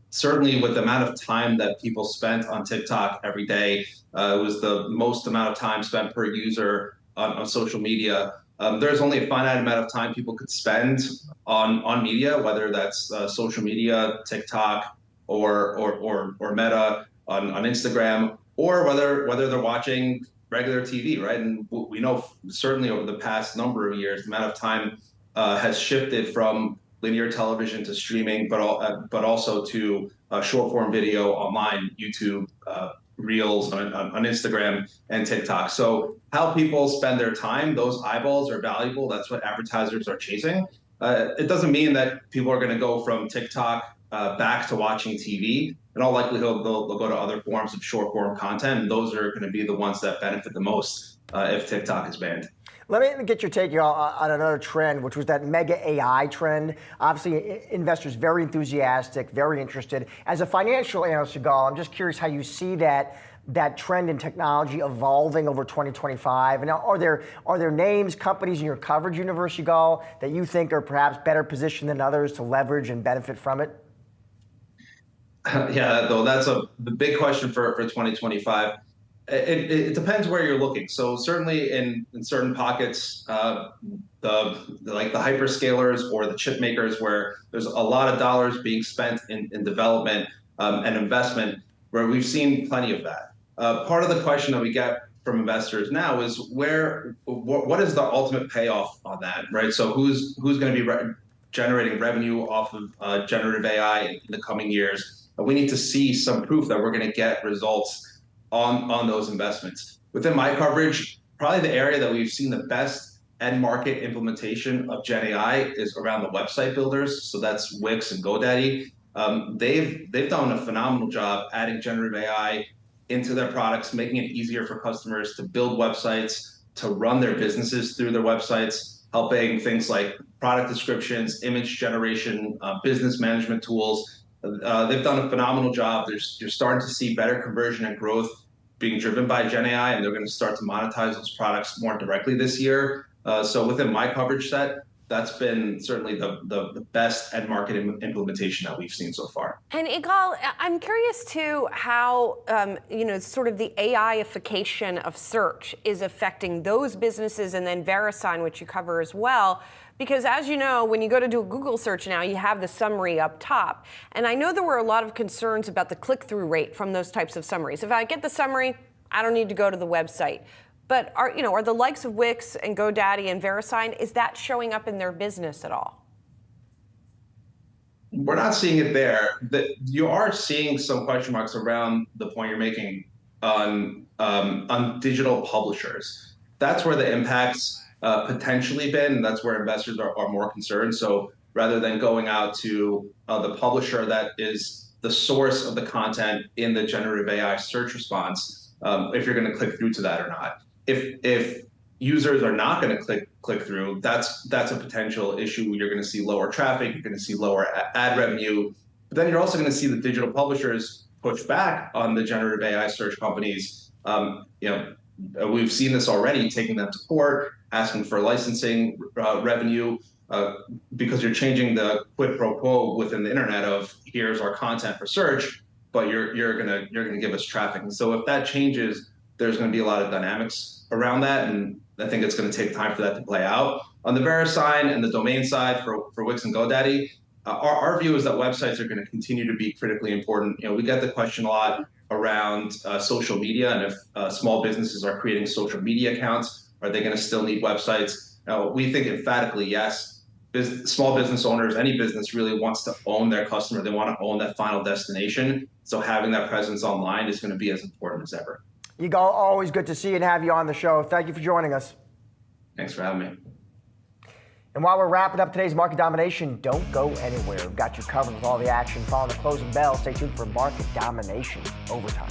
Certainly with the amount of time that people spent on TikTok every day, it was the most amount of time spent per user on social media. There's only a finite amount of time people could spend on media, whether that's social media, TikTok, or Meta on Instagram, or whether they're watching regular TV, right? And we know certainly over the past number of years, the amount of time has shifted from linear television to streaming, but also to short form video online, YouTube, Reels on Instagram and TikTok. So how people spend their time, those eyeballs are valuable. That's what advertisers are chasing. It doesn't mean that people are going to go from TikTok back to watching TV. In all likelihood, they'll go to other forms of short form content, and those are going to be the ones that benefit the most if TikTok is banned. Let me get your take on another trend, which was that mega AI trend. Obviously, investors very enthusiastic, very interested. As a financial analyst, Yigal, I'm just curious how you see that that trend in technology evolving over 2025? And are there names, companies in your coverage universe, Yigal, that you think are perhaps better positioned than others to leverage and benefit from it? Yeah, though that's the big question for 2025. It depends where you're looking. So certainly in certain pockets, the hyperscalers or the chip makers, where there's a lot of dollars being spent in development and investment, where we've seen plenty of that. Part of the question that we get from investors now is what is the ultimate payoff on that, right? So who's going to be generating revenue off of generative AI in the coming years? We need to see some proof that we're going to get results on those investments. Within my coverage, probably the area that we've seen the best end market implementation of Gen AI is around the website builders. So that's Wix and GoDaddy. They've done a phenomenal job adding generative AI into their products, making it easier for customers to build websites, to run their businesses through their websites, helping things like product descriptions, image generation, business management tools. They've done a phenomenal job. You're starting to see better conversion and growth being driven by Gen AI, and they're going to start to monetize those products more directly this year. So within my coverage set, that's been certainly the best end market implementation that we've seen so far. And Yigal, I'm curious too how sort of the AI-ification of search is affecting those businesses, and then VeriSign, which you cover as well. Because as you know, when you go to do a Google search now, you have the summary up top. And I know there were a lot of concerns about the click-through rate from those types of summaries. If I get the summary, I don't need to go to the website. But are the likes of Wix and GoDaddy and VeriSign, is that showing up in their business at all? We're not seeing it there. You are seeing some question marks around the point you're making on digital publishers. That's where the impacts potentially been. That's where investors are more concerned. So rather than going out to the publisher that is the source of the content in the generative AI search response, if you're going to click through to that or not. If users are not going to click through, that's a potential issue. You're going to see lower traffic. You're going to see lower ad revenue. But then you're also going to see the digital publishers push back on the generative AI search companies. We've seen this already, taking them to court, asking for licensing revenue, because you're changing the quid pro quo within the internet of here's our content for search, but you're gonna give us traffic. And so if that changes, there's going to be a lot of dynamics around that, and I think it's going to take time for that to play out. On the VeriSign and the domain side for Wix and GoDaddy, our view is that websites are going to continue to be critically important. We get the question a lot around social media, and if small businesses are creating social media accounts, are they going to still need websites? We think emphatically yes. Small business owners, any business really wants to own their customer. They want to own that final destination. So having that presence online is going to be as important as ever. Yigal, always good to see you and have you on the show. Thank you for joining us. Thanks for having me. And while we're wrapping up today's market domination, don't go anywhere. We've got you covered with all the action following the closing bell. Stay tuned for Market Domination Overtime.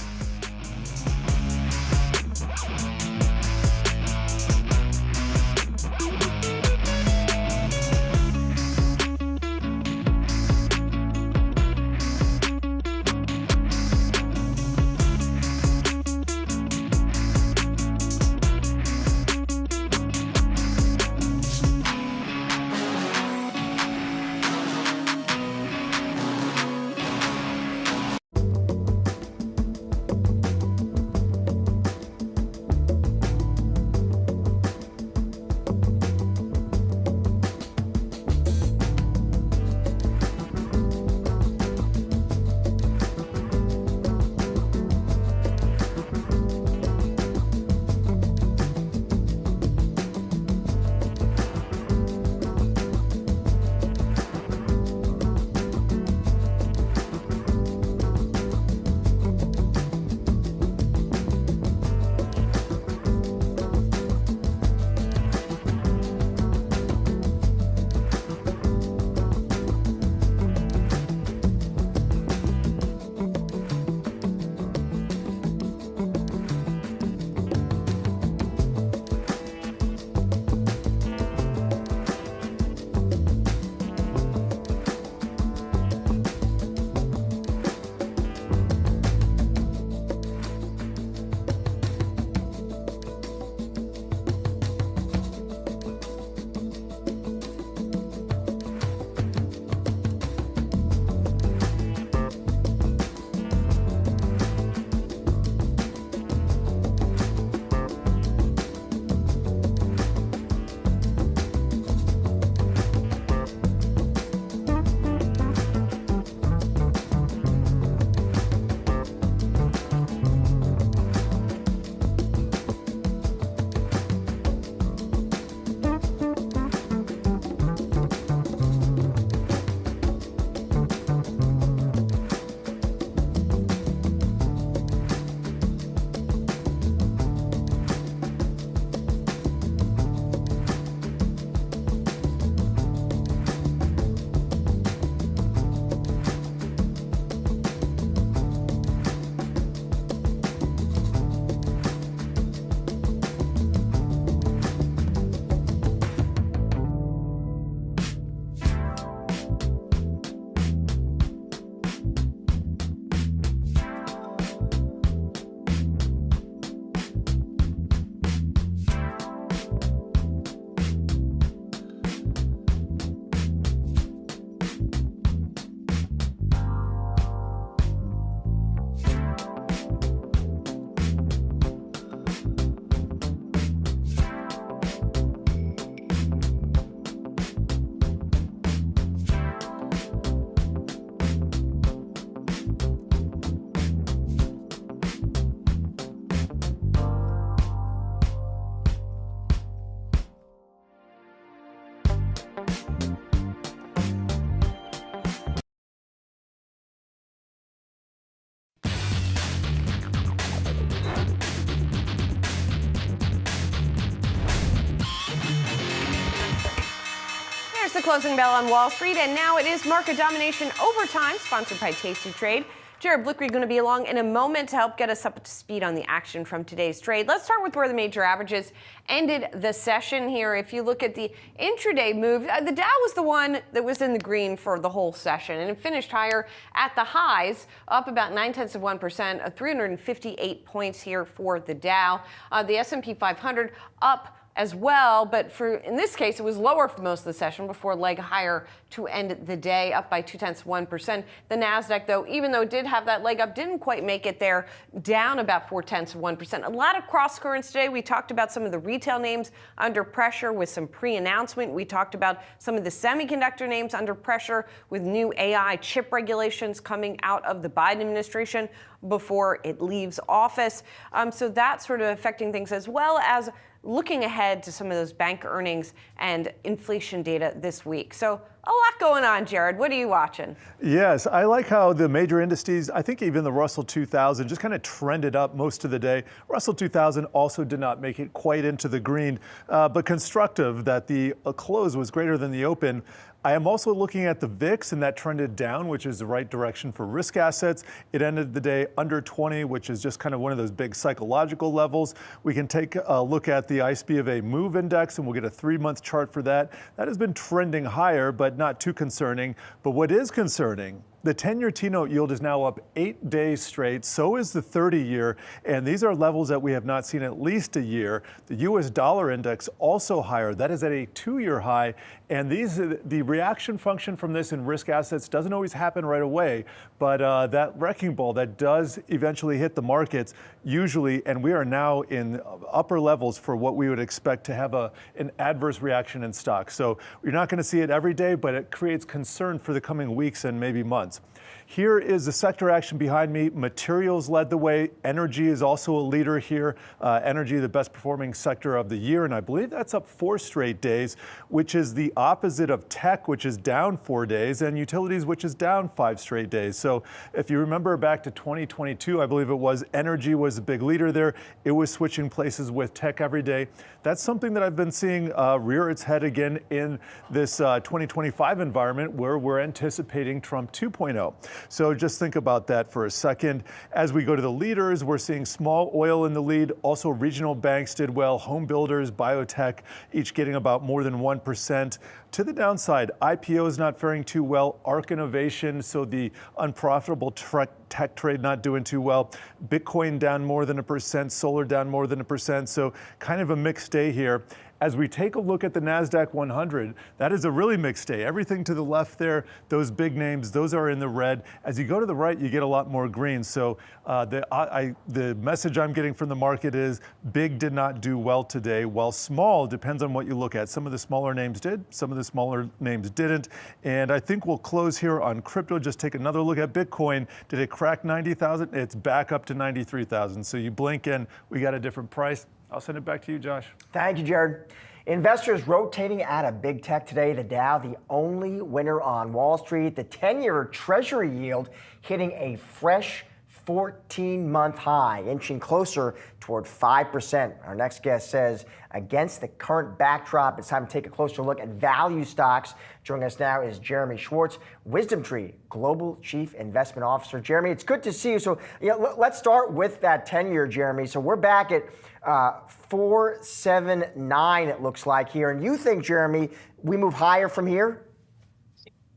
is the closing bell on Wall Street, and now it is market domination overtime, sponsored by Tasty Trade. Jared Blickery going to be along in a moment to help get us up to speed on the action from today's trade. Let's start with where the major averages ended the session here. If you look at the intraday move, the Dow was the one that was in the green for the whole session, and it finished higher at the highs, up about 0.9%, 358 points here for the Dow. The S&P 500 up as well, but in this case, it was lower for most of the session before leg higher to end the day, up by 0.2%. The Nasdaq, though, even though it did have that leg up, didn't quite make it there, down about 0.4%. A lot of cross currents today. We talked about some of the retail names under pressure with some pre-announcement. We talked about some of the semiconductor names under pressure with new AI chip regulations coming out of the Biden administration before it leaves office. So that's sort of affecting things, as well as looking ahead to some of those bank earnings and inflation data this week. So a lot going on, Jared. What are you watching? Yes, I like how the major indices, I think even the Russell 2000, just kind of trended up most of the day. Russell 2000 also did not make it quite into the green, but constructive that the close was greater than the open. I am also looking at the VIX, and that trended down, which is the right direction for risk assets. It ended the day under 20, which is just kind of one of those big psychological levels. We can take a look at the ICE of a move index, and we'll get a 3-month chart for that. That has been trending higher, but not too concerning. But what is concerning, the 10-year T-note yield is now up 8 days straight. So is the 30-year. And these are levels that we have not seen at least a year. The U.S. dollar index also higher. That is at a 2-year high. And the reaction function from this in risk assets doesn't always happen right away. But that wrecking ball that does eventually hit the markets usually, and we are now in upper levels for what we would expect to have an adverse reaction in stocks. So you're not going to see it every day, but it creates concern for the coming weeks and maybe months. Here is the sector action behind me. Materials led the way. Energy is also a leader here. Energy, the best performing sector of the year, and I believe that's up 4 straight days, which is the opposite of tech, which is down 4 days, and utilities, which is down 5 straight days. So if you remember back to 2022, I believe it was, energy was the big leader there. It was switching places with tech every day. That's something that I've been seeing rear its head again in this 2025 environment where we're anticipating Trump 2.0. So just think about that for a second. As we go to the leaders, we're seeing small oil in the lead. Also, regional banks did well. Home builders, biotech, each getting about more than 1%. To the downside, IPO is not faring too well. ARK Innovation, so the unprofitable tech trade, not doing too well. Bitcoin down more than 1%. Solar down more than 1%. So kind of a mixed day here. As we take a look at the Nasdaq 100, that is a really mixed day. Everything to the left there, those big names, those are in the red. As you go to the right, you get a lot more green. So the message I'm getting from the market is big did not do well today, while small depends on what you look at. Some of the smaller names did, some of the smaller names didn't. And I think we'll close here on crypto. Just take another look at Bitcoin. Did it crack 90,000? It's back up to 93,000. So you blink and we got a different price. I'll send it back to you, Josh. Thank you, Jared. Investors rotating out of big tech today. The Dow, the only winner on Wall Street. The 10-year Treasury yield hitting a fresh 14-month high, inching closer toward 5%. Our next guest says, against the current backdrop, it's time to take a closer look at value stocks. Joining us now is Jeremy Schwartz, WisdomTree Global Chief Investment Officer. Jeremy, it's good to see you. So let's start with that 10-year, Jeremy. So we're back at 4.79, it looks like here. And you think, Jeremy, we move higher from here?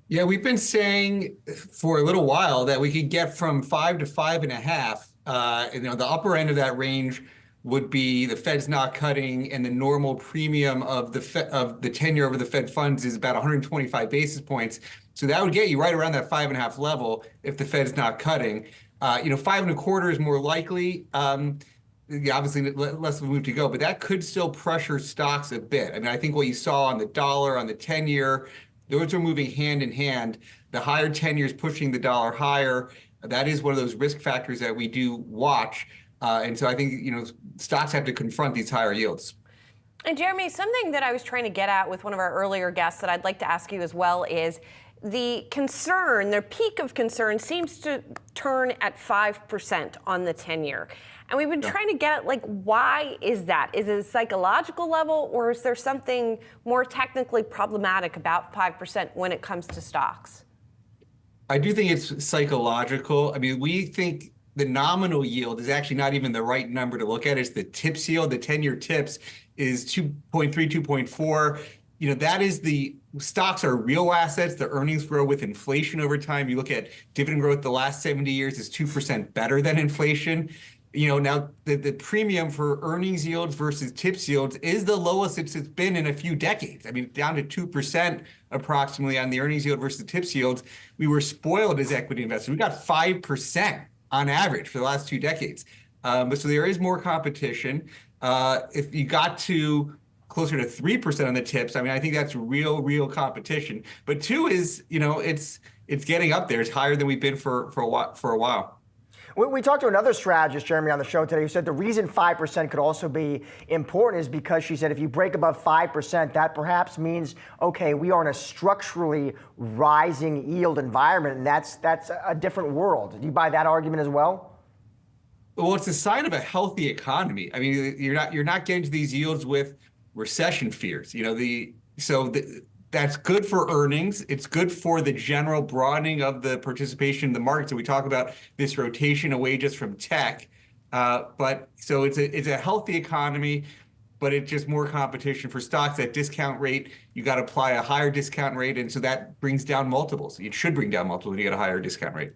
Yeah, we've been saying for a little while that we could get from 5 to 5.5. The upper end of that range would be the Fed's not cutting, and the normal premium of the 10-year over the Fed funds is about 125 basis points. So that would get you right around that 5.5 level if the Fed's not cutting. 5.25 is more likely. Obviously, less of a move to go, but that could still pressure stocks a bit. I mean, I think what you saw on the dollar, on the 10-year, those are moving hand in hand. The higher 10 years pushing the dollar higher. That is one of those risk factors that we do watch. And so I think, stocks have to confront these higher yields. And Jeremy, something that I was trying to get at with one of our earlier guests that I'd like to ask you as well is, the concern, their peak of concern seems to turn at 5% on the 10-year. And we've been trying to get at, like, why is that? Is it a psychological level, or is there something more technically problematic about 5% when it comes to stocks? I do think it's psychological. I mean, we think the nominal yield is actually not even the right number to look at. It's the TIPS yield. The 10-year TIPS is 2.3, 2.4. You know, that is the stocks are real assets. The earnings grow with inflation over time. You look at dividend growth the last 70 years is 2% better than inflation. You know, now the premium for earnings yields versus TIPS yields is the lowest it's been in a few decades. I mean, down to 2% approximately on the earnings yield versus the TIPS yields. We were spoiled as equity investors. We got 5% on average for the last 2 decades. But so there is more competition. If you got to closer to 3% on the TIPS, I mean, I think that's real competition. But 2 is, you know, it's getting up there. It's higher than we've been for a while. We talked to another strategist, Jeremy, on the show today, who said the reason 5% could also be important is because she said if you break above 5%, that perhaps means, okay, we are in a structurally rising yield environment, and that's a different world. Do you buy that argument as well? Well, it's a sign of a healthy economy. I mean, you're not getting to these yields with recession fears. You know, that's good for earnings. It's good for the general broadening of the participation in the market. So we talk about this rotation away just from tech. But so it's a healthy economy, but it's just more competition for stocks. That discount rate, you got to apply a higher discount rate. And so that brings down multiples. It should bring down multiples when you get a higher discount rate.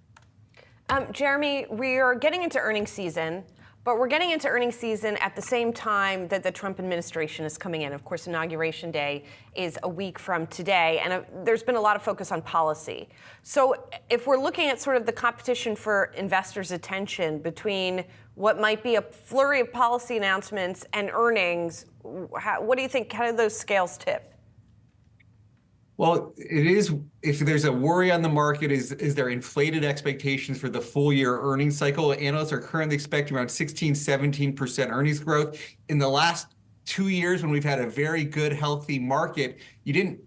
Jeremy, we are getting into earnings season. But we're getting into earnings season at the same time that the Trump administration is coming in. Of course, Inauguration Day is a week from today, and there's been a lot of focus on policy. So if we're looking at sort of the competition for investors' attention between what might be a flurry of policy announcements and earnings, what do you think? How do those scales tip? Well, it is, if there's a worry on the market, is there inflated expectations for the full year earnings cycle? Analysts are currently expecting around 16, 17% earnings growth. In the last 2 years, when we've had a very good, healthy market, you didn't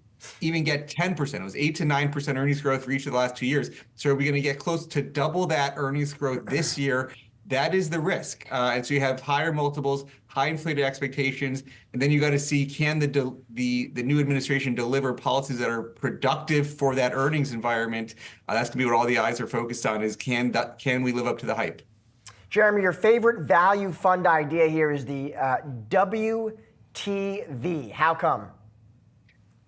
even get 10%. It was 8 to 9% earnings growth for each of the last 2 years. So are we going to get close to double that earnings growth this year? That is the risk. And so you have higher multiples, high inflated expectations, and then you got to see, can the new administration deliver policies that are productive for that earnings environment? That's going to be what all the eyes are focused on, is can we live up to the hype? Jeremy, your favorite value fund idea here is the WTV. How come?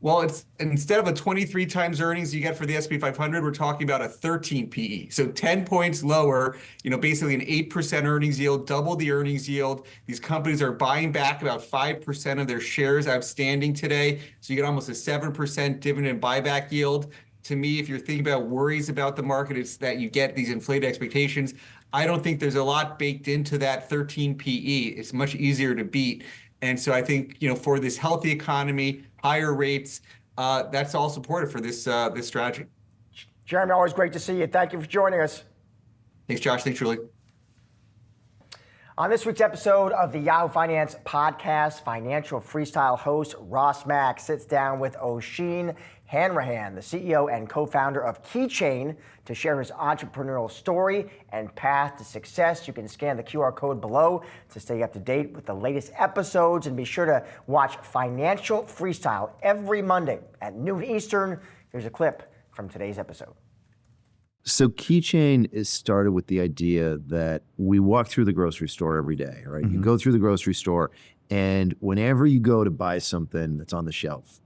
Well, it's instead of a 23 times earnings you get for the S&P 500, we're talking about a 13 PE. So 10 points lower, you know, basically an 8% earnings yield, double the earnings yield. These companies are buying back about 5% of their shares outstanding today. So you get almost a 7% dividend buyback yield. To me, if you're thinking about worries about the market, it's that you get these inflated expectations. I don't think there's a lot baked into that 13 PE. It's much easier to beat. And so I think, you know, for this healthy economy, higher rates, that's all supported for this strategy. Jeremy, always great to see you. Thank you for joining us. Thanks, Josh. Thanks, Julie. On this week's episode of the Yahoo Finance Podcast, financial freestyle host Ross Mack sits down with Oisin Hanrahan, the CEO and co-founder of Keychain, to share his entrepreneurial story and path to success. You can scan the QR code below to stay up to date with the latest episodes, and be sure to watch Financial Freestyle every Monday at noon Eastern. Here's a clip from today's episode. So Keychain is started with the idea that we walk through the grocery store every day, right? Mm-hmm. You go through the grocery store, and whenever you go to buy something that's on the shelf,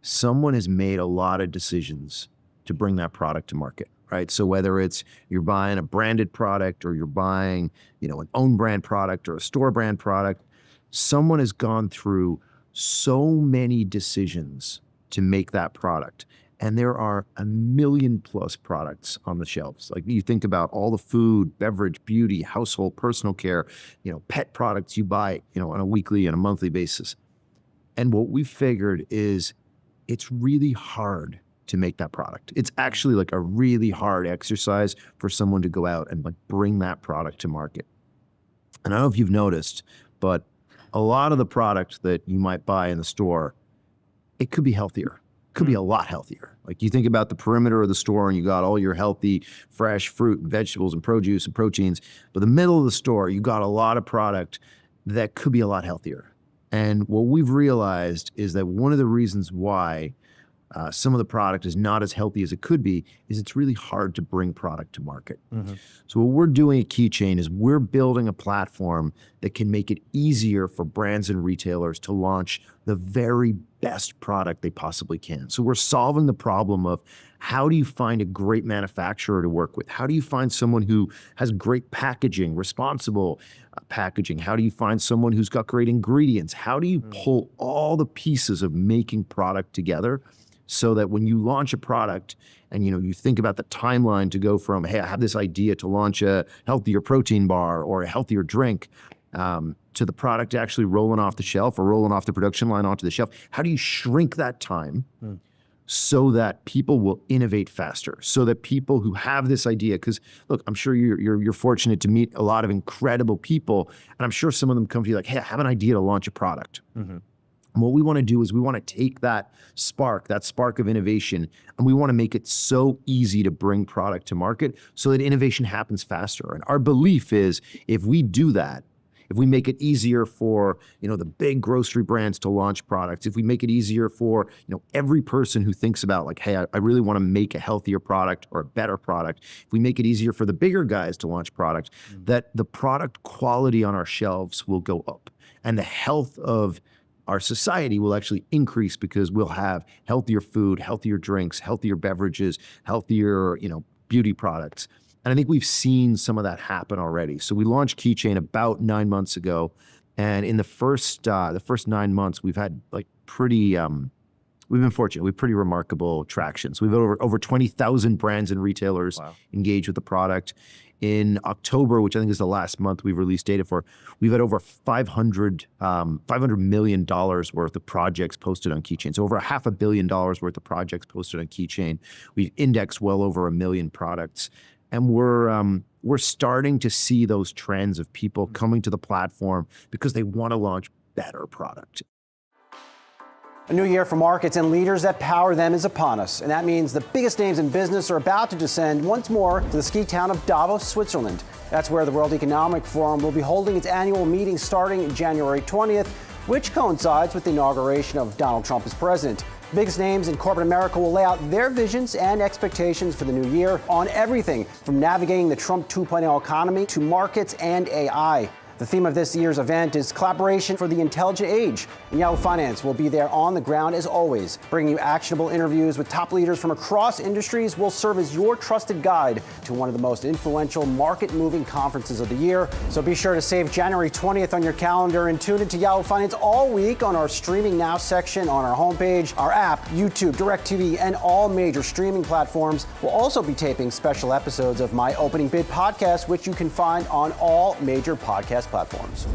someone has made a lot of decisions to bring that product to market, right? So whether it's you're buying a branded product or you're buying, you know, an own brand product or a store brand product, someone has gone through so many decisions to make that product. And there are 1 million plus products on the shelves. Like, you think about all the food, beverage, beauty, household, personal care, you know, pet products you buy, you know, on a weekly and a monthly basis. And what we figured is it's really hard to make that product. It's actually like a really hard exercise for someone to go out and like bring that product to market. And I don't know if you've noticed, but a lot of the product that you might buy in the store, it could be healthier. could be a lot healthier. Like you think about the perimeter of the store and you got all your healthy, fresh fruit and vegetables and produce and proteins. But the middle of the store, you got a lot of product that could be a lot healthier. And what we've realized is that one of the reasons why some of the product is not as healthy as it could be is it's really hard to bring product to market. So what we're doing at Keychain is we're building a platform that can make it easier for brands and retailers to launch the very best product they possibly can. So we're solving the problem of how do you find a great manufacturer to work with? How do you find someone who has great packaging, responsible packaging? How do you find someone who's got great ingredients? How do you pull all the pieces of making product together so that when you launch a product and you think about the timeline to go from, hey, I have this idea to launch a healthier protein bar or a healthier drink, to the product actually rolling off the shelf or rolling off the production line onto the shelf, how do you shrink that time so that people will innovate faster, so that people who have this idea, because look, I'm sure you're fortunate to meet a lot of incredible people, and I'm sure some of them come to you like, hey, I have an idea to launch a product. And what we want to do is we want to take that spark of innovation, and we want to make it so easy to bring product to market so that innovation happens faster. And our belief is if we do that, if we make it easier for the big grocery brands to launch products, if we make it easier for every person who thinks about like, hey, I really want to make a healthier product or a better product, if we make it easier for the bigger guys to launch products, that the product quality on our shelves will go up and the health of our society will actually increase because we'll have healthier food, healthier drinks, healthier beverages, healthier, beauty products. And I think we've seen some of that happen already. So we launched Keychain about 9 months ago. And in the first 9 months, we've had like pretty, we've been fortunate. We have pretty remarkable traction. So we've over 20,000 brands and retailers engaged with the product. In October, which I think is the last month we've released data for, we've had over $500 million worth of projects posted on Keychain. So over $500 million worth of projects posted on Keychain. We've indexed well over 1 million products. And we're starting to see those trends of people coming to the platform because they want to launch better product. A new year for markets and leaders that power them is upon us. And that means the biggest names in business are about to descend once more to the ski town of Davos, Switzerland. That's where the World Economic Forum will be holding its annual meeting starting January 20th, which coincides with the inauguration of Donald Trump as president. The biggest names in corporate America will lay out their visions and expectations for the new year on everything from navigating the Trump 2.0 economy to markets and AI. The theme of this year's event is collaboration for the intelligent age. And Yahoo Finance will be there on the ground as always, bringing you actionable interviews with top leaders from across industries. Will serve as your trusted guide to one of the most influential market-moving conferences of the year. So be sure to save January 20th on your calendar and tune into Yahoo Finance all week on our Streaming Now section on our homepage, our app, YouTube, DirecTV, and all major streaming platforms. We'll also be taping special episodes of My Opening Bid podcast, which you can find on all major podcast platforms.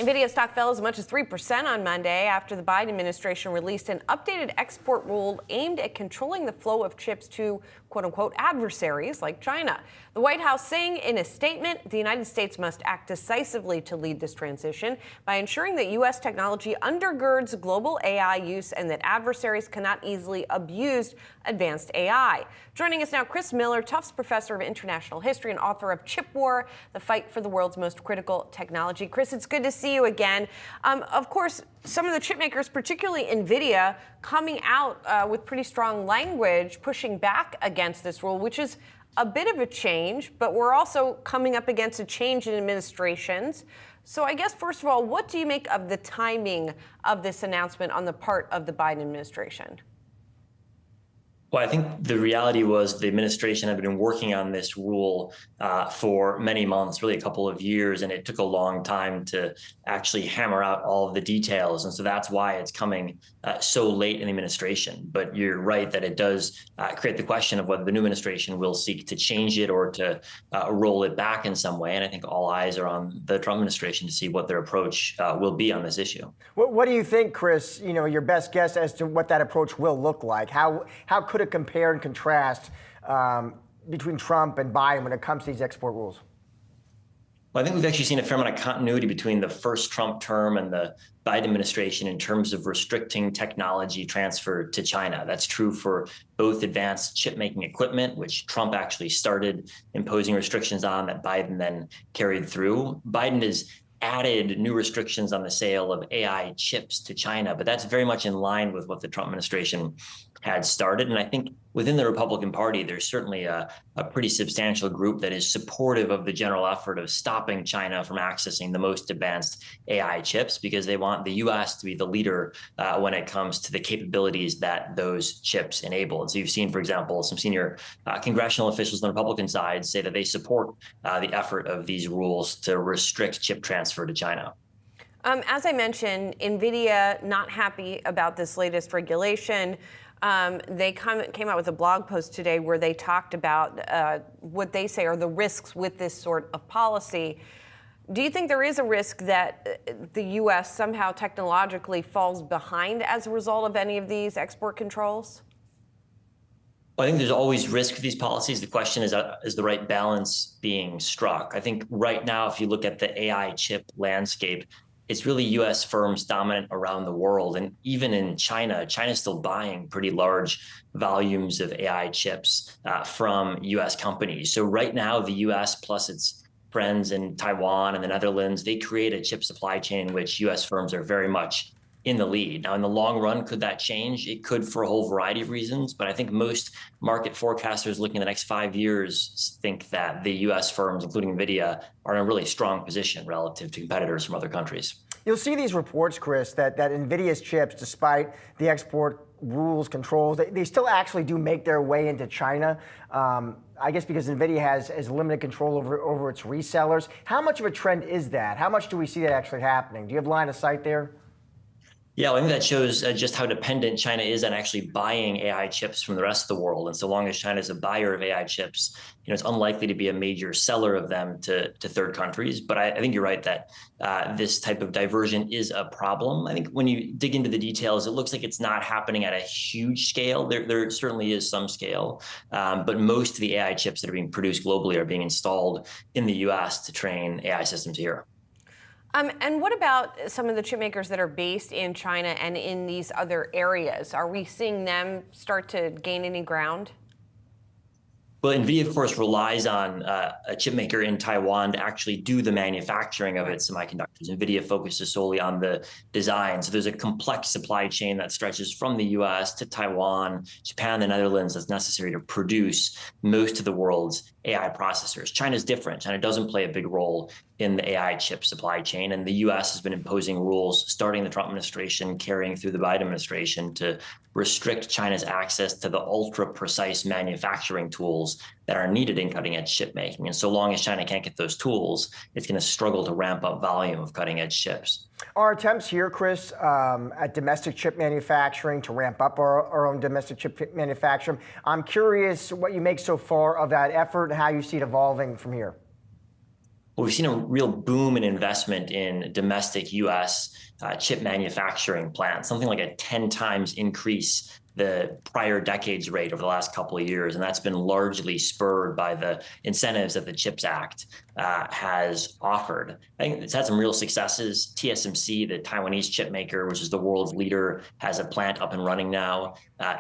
Nvidia stock fell as much as 3% on Monday after the Biden administration released an updated export rule aimed at controlling the flow of chips to quote-unquote adversaries like China. The White House saying in a statement, the United States must act decisively to lead this transition by ensuring that U.S. technology undergirds global AI use and that adversaries cannot easily abuse advanced AI. Joining us now, Chris Miller, Tufts Professor of International History and author of Chip War, The Fight for the World's Most Critical Technology. Chris, it's good to see you again. Of course, some of the chip makers, particularly Nvidia, coming out with pretty strong language, pushing back against this rule, which is a bit of a change, but we're also coming up against a change in administrations. So I guess, first of all, what do you make of the timing of this announcement on the part of the Biden administration? Well, I think the reality was the administration had been working on this rule for many months, really a couple of years, and it took a long time to actually hammer out all of the details. And so that's why it's coming so late in the administration. But you're right that it does create the question of whether the new administration will seek to change it or to roll it back in some way. And I think all eyes are on the Trump administration to see what their approach will be on this issue. What do you think, Chris, your best guess as to what that approach will look like? How could it compare and contrast between Trump and Biden when it comes to these export rules? Well, I think we've actually seen a fair amount of continuity between the first Trump term and the Biden administration in terms of restricting technology transfer to China. That's true for both advanced chip-making equipment, which Trump actually started imposing restrictions on that Biden then carried through. Biden has added new restrictions on the sale of AI chips to China, but that's very much in line with what the Trump administration had started. And I think within the Republican Party, there's certainly a pretty substantial group that is supportive of the general effort of stopping China from accessing the most advanced AI chips, because they want the U.S. to be the leader when it comes to the capabilities that those chips enable. And so you've seen, for example, some senior congressional officials on the Republican side say that they support the effort of these rules to restrict chip transfer to China. As I mentioned, Nvidia not happy about this latest regulation. They came out with a blog post today where they talked about what they say are the risks with this sort of policy. Do you think there is a risk that the U.S. somehow technologically falls behind as a result of any of these export controls? Well, I think there's always risk with these policies. The question is the right balance being struck? I think right now, if you look at the AI chip landscape, it's really U.S. firms dominant around the world. And even in China, China's still buying pretty large volumes of AI chips from U.S. companies. So right now, the U.S. plus its friends in Taiwan and the Netherlands, they create a chip supply chain in which U.S. firms are very much in the lead. Now, in the long run, could that change? It could for a whole variety of reasons. But I think most market forecasters looking at the next 5 years think that the U.S. firms, including Nvidia, are in a really strong position relative to competitors from other countries. You'll see these reports, Chris, that Nvidia's chips, despite the export rules, controls, they still actually do make their way into China. I guess because Nvidia has limited control over its resellers. How much of a trend is that? How much do we see that actually happening? Do you have line of sight there? Yeah, well, I think that shows just how dependent China is on actually buying AI chips from the rest of the world. And so long as China is a buyer of AI chips, it's unlikely to be a major seller of them to third countries. But I think you're right that this type of diversion is a problem. I think when you dig into the details, it looks like it's not happening at a huge scale. There certainly is some scale, but most of the AI chips that are being produced globally are being installed in the U.S. to train AI systems here. And what about some of the chip makers that are based in China and in these other areas? Are we seeing them start to gain any ground? Well, NVIDIA, of course, relies on a chip maker in Taiwan to actually do the manufacturing of its semiconductors. NVIDIA focuses solely on the design. So there's a complex supply chain that stretches from the US to Taiwan, Japan, the Netherlands that's necessary to produce most of the world's AI processors. China's different. China doesn't play a big role in the AI chip supply chain. And the US has been imposing rules starting the Trump administration, carrying through the Biden administration to restrict China's access to the ultra-precise manufacturing tools that are needed in cutting-edge chip making. And so long as China can't get those tools, it's going to struggle to ramp up volume of cutting-edge chips. Our attempts here, Chris, at domestic chip manufacturing to ramp up our own domestic chip manufacturing, I'm curious what you make so far of that effort and how you see it evolving from here. Well, we've seen a real boom in investment in domestic U.S. Chip manufacturing plants, something like a 10 times increase the prior decade's rate over the last couple of years. And that's been largely spurred by the incentives that the CHIPS Act has offered. I think it's had some real successes. TSMC, the Taiwanese chip maker, which is the world's leader, has a plant up and running now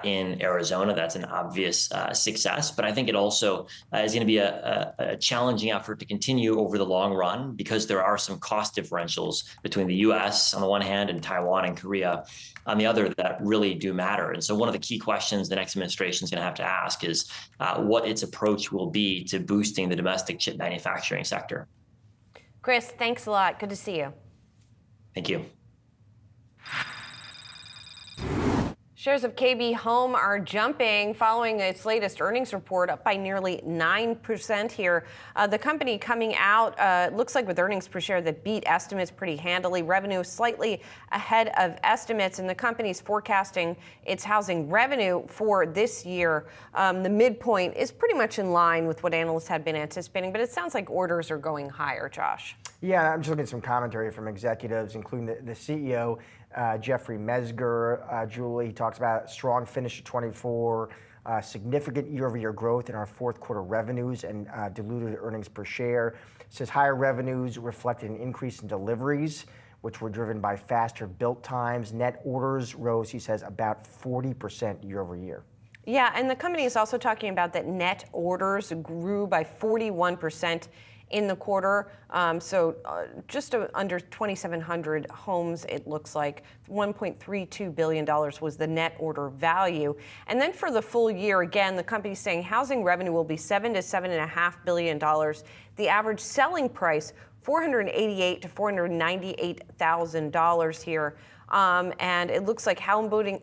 in Arizona. That's an obvious success. But I think it also is going to be a challenging effort to continue over the long run, because there are some cost differentials between the US on the one hand and Taiwan and Korea on the other that really do matter. And so one of the key questions the next administration is going to have to ask is what its approach will be to boosting the domestic chip manufacturing sector. Chris, thanks a lot. Good to see you. Thank you. Shares of KB Home are jumping following its latest earnings report, up by nearly 9% here. The company coming out, looks like with earnings per share that beat estimates pretty handily. Revenue slightly ahead of estimates, and the company's forecasting its housing revenue for this year. The midpoint is pretty much in line with what analysts had been anticipating, but it sounds like orders are going higher, Josh. Yeah, I'm just looking at some commentary from executives, including the CEO, Jeffrey Mesger. Julie, he talks about a strong finish to 24, significant year-over-year growth in our fourth quarter revenues and diluted earnings per share. Says higher revenues reflected an increase in deliveries, which were driven by faster build times. Net orders rose, he says, about 40% year over year. Yeah, and the company is also talking about that net orders grew by 41% in the quarter, just under 2,700 homes, it looks like. $1.32 billion was the net order value. And then for the full year, again, the company's saying housing revenue will be $7 to $7.5 billion. The average selling price, $488,000 to $498,000 here. And it looks like home building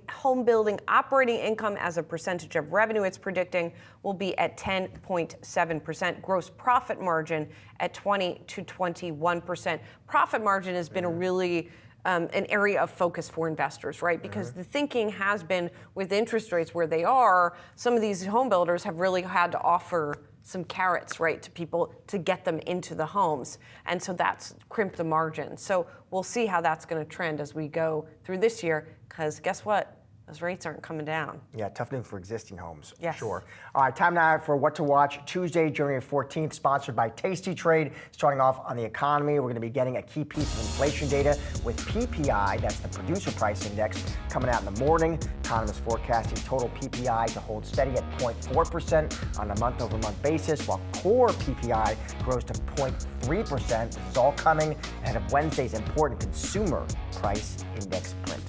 operating income as a percentage of revenue it's predicting will be at 10.7%. Gross profit margin at 20 to 21%. Profit margin has been a really an area of focus for investors, right? Because the thinking has been, with interest rates where they are, some of these home builders have really had to offer some carrots, right, to people to get them into the homes. And so that's crimped the margin. So we'll see how that's going to trend as we go through this year, because guess what? Those rates aren't coming down. Yeah, tough news for existing homes, yes. Sure. All right, time now for What to Watch. Tuesday, January 14th, sponsored by Tasty Trade. Starting off on the economy, we're going to be getting a key piece of inflation data with PPI, that's the Producer Price Index, coming out in the morning. Economists forecasting total PPI to hold steady at 0.4% on a month-over-month basis, while core PPI grows to 0.3%. This is all coming ahead of Wednesday's important Consumer Price Index print.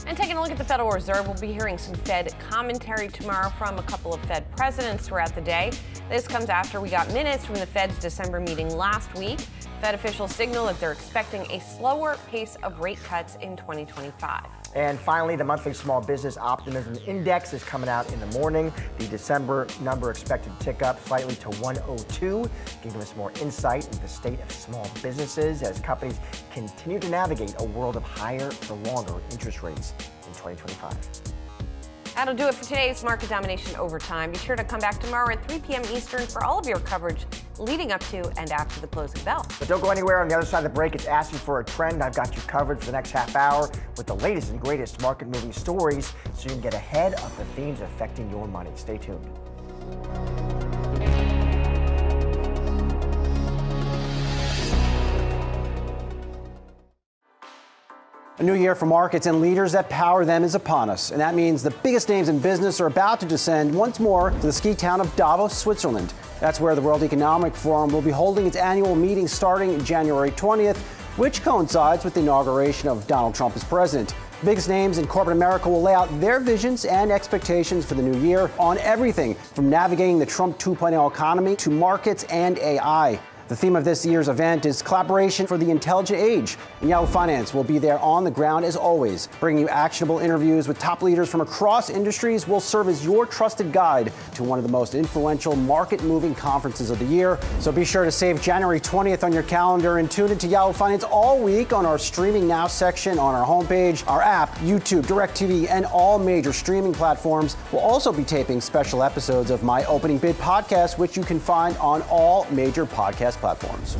And taking a look at the Federal Reserve, we'll be hearing some Fed commentary tomorrow from a couple of Fed presidents throughout the day. This comes after we got minutes from the Fed's December meeting last week. Fed officials signal that they're expecting a slower pace of rate cuts in 2025. And finally, the monthly Small Business Optimism Index is coming out in the morning. The December number expected to tick up slightly to 102, giving us more insight into the state of small businesses as companies continue to navigate a world of higher for longer interest rates in 2025. That'll do it for today's Market Domination Overtime. Be sure to come back tomorrow at 3 p.m. Eastern for all of your coverage leading up to and after the closing bell. But don't go anywhere. On the other side of the break, it's asking for a trend. I've got you covered for the next half hour with the latest and greatest market-moving stories so you can get ahead of the themes affecting your money. Stay tuned. A new year for markets and leaders that power them is upon us, and that means the biggest names in business are about to descend once more to the ski town of Davos, Switzerland. That's where the World Economic Forum will be holding its annual meeting starting January 20th, which coincides with the inauguration of Donald Trump as president. The biggest names in corporate America will lay out their visions and expectations for the new year on everything from navigating the Trump 2.0 economy to markets and AI. The theme of this year's event is collaboration for the intelligent age, and Yahoo Finance will be there on the ground as always, bringing you actionable interviews with top leaders from across industries. Will serve as your trusted guide to one of the most influential market-moving conferences of the year. So be sure to save January 20th on your calendar and tune into Yahoo Finance all week on our Streaming Now section on our homepage, our app, YouTube, DirecTV, and all major streaming platforms. We'll also be taping special episodes of My Opening Bid podcast, which you can find on all major podcast platforms.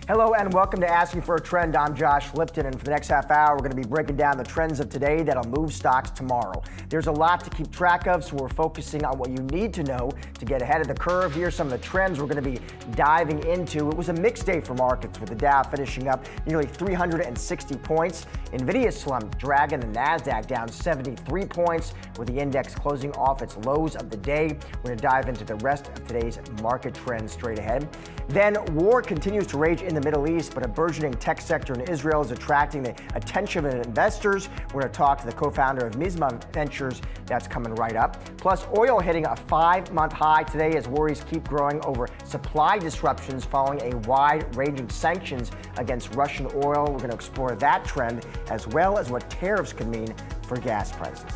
Hello and welcome to Asking for a Trend. I'm Josh Lipton, and for the next half hour, we're going to be breaking down the trends of today that'll move stocks tomorrow. There's a lot to keep track of, so we're focusing on what you need to know to get ahead of the curve. Here's some of the trends we're going to be diving into. It was a mixed day for markets, with the Dow finishing up nearly 360 points. Nvidia slumped, dragging the Nasdaq down 73 points, with the index closing off its lows of the day. We're going to dive into the rest of today's market trends straight ahead. Then war continues to rage in the Middle East, but a burgeoning tech sector in Israel is attracting the attention of investors. We're going to talk to the co-founder of Mizma Ventures. That's coming right up. Plus, oil hitting a 5-month high today as worries keep growing over supply disruptions following a wide-ranging sanctions against Russian oil. We're going to explore that trend as well as what tariffs could mean for gas prices.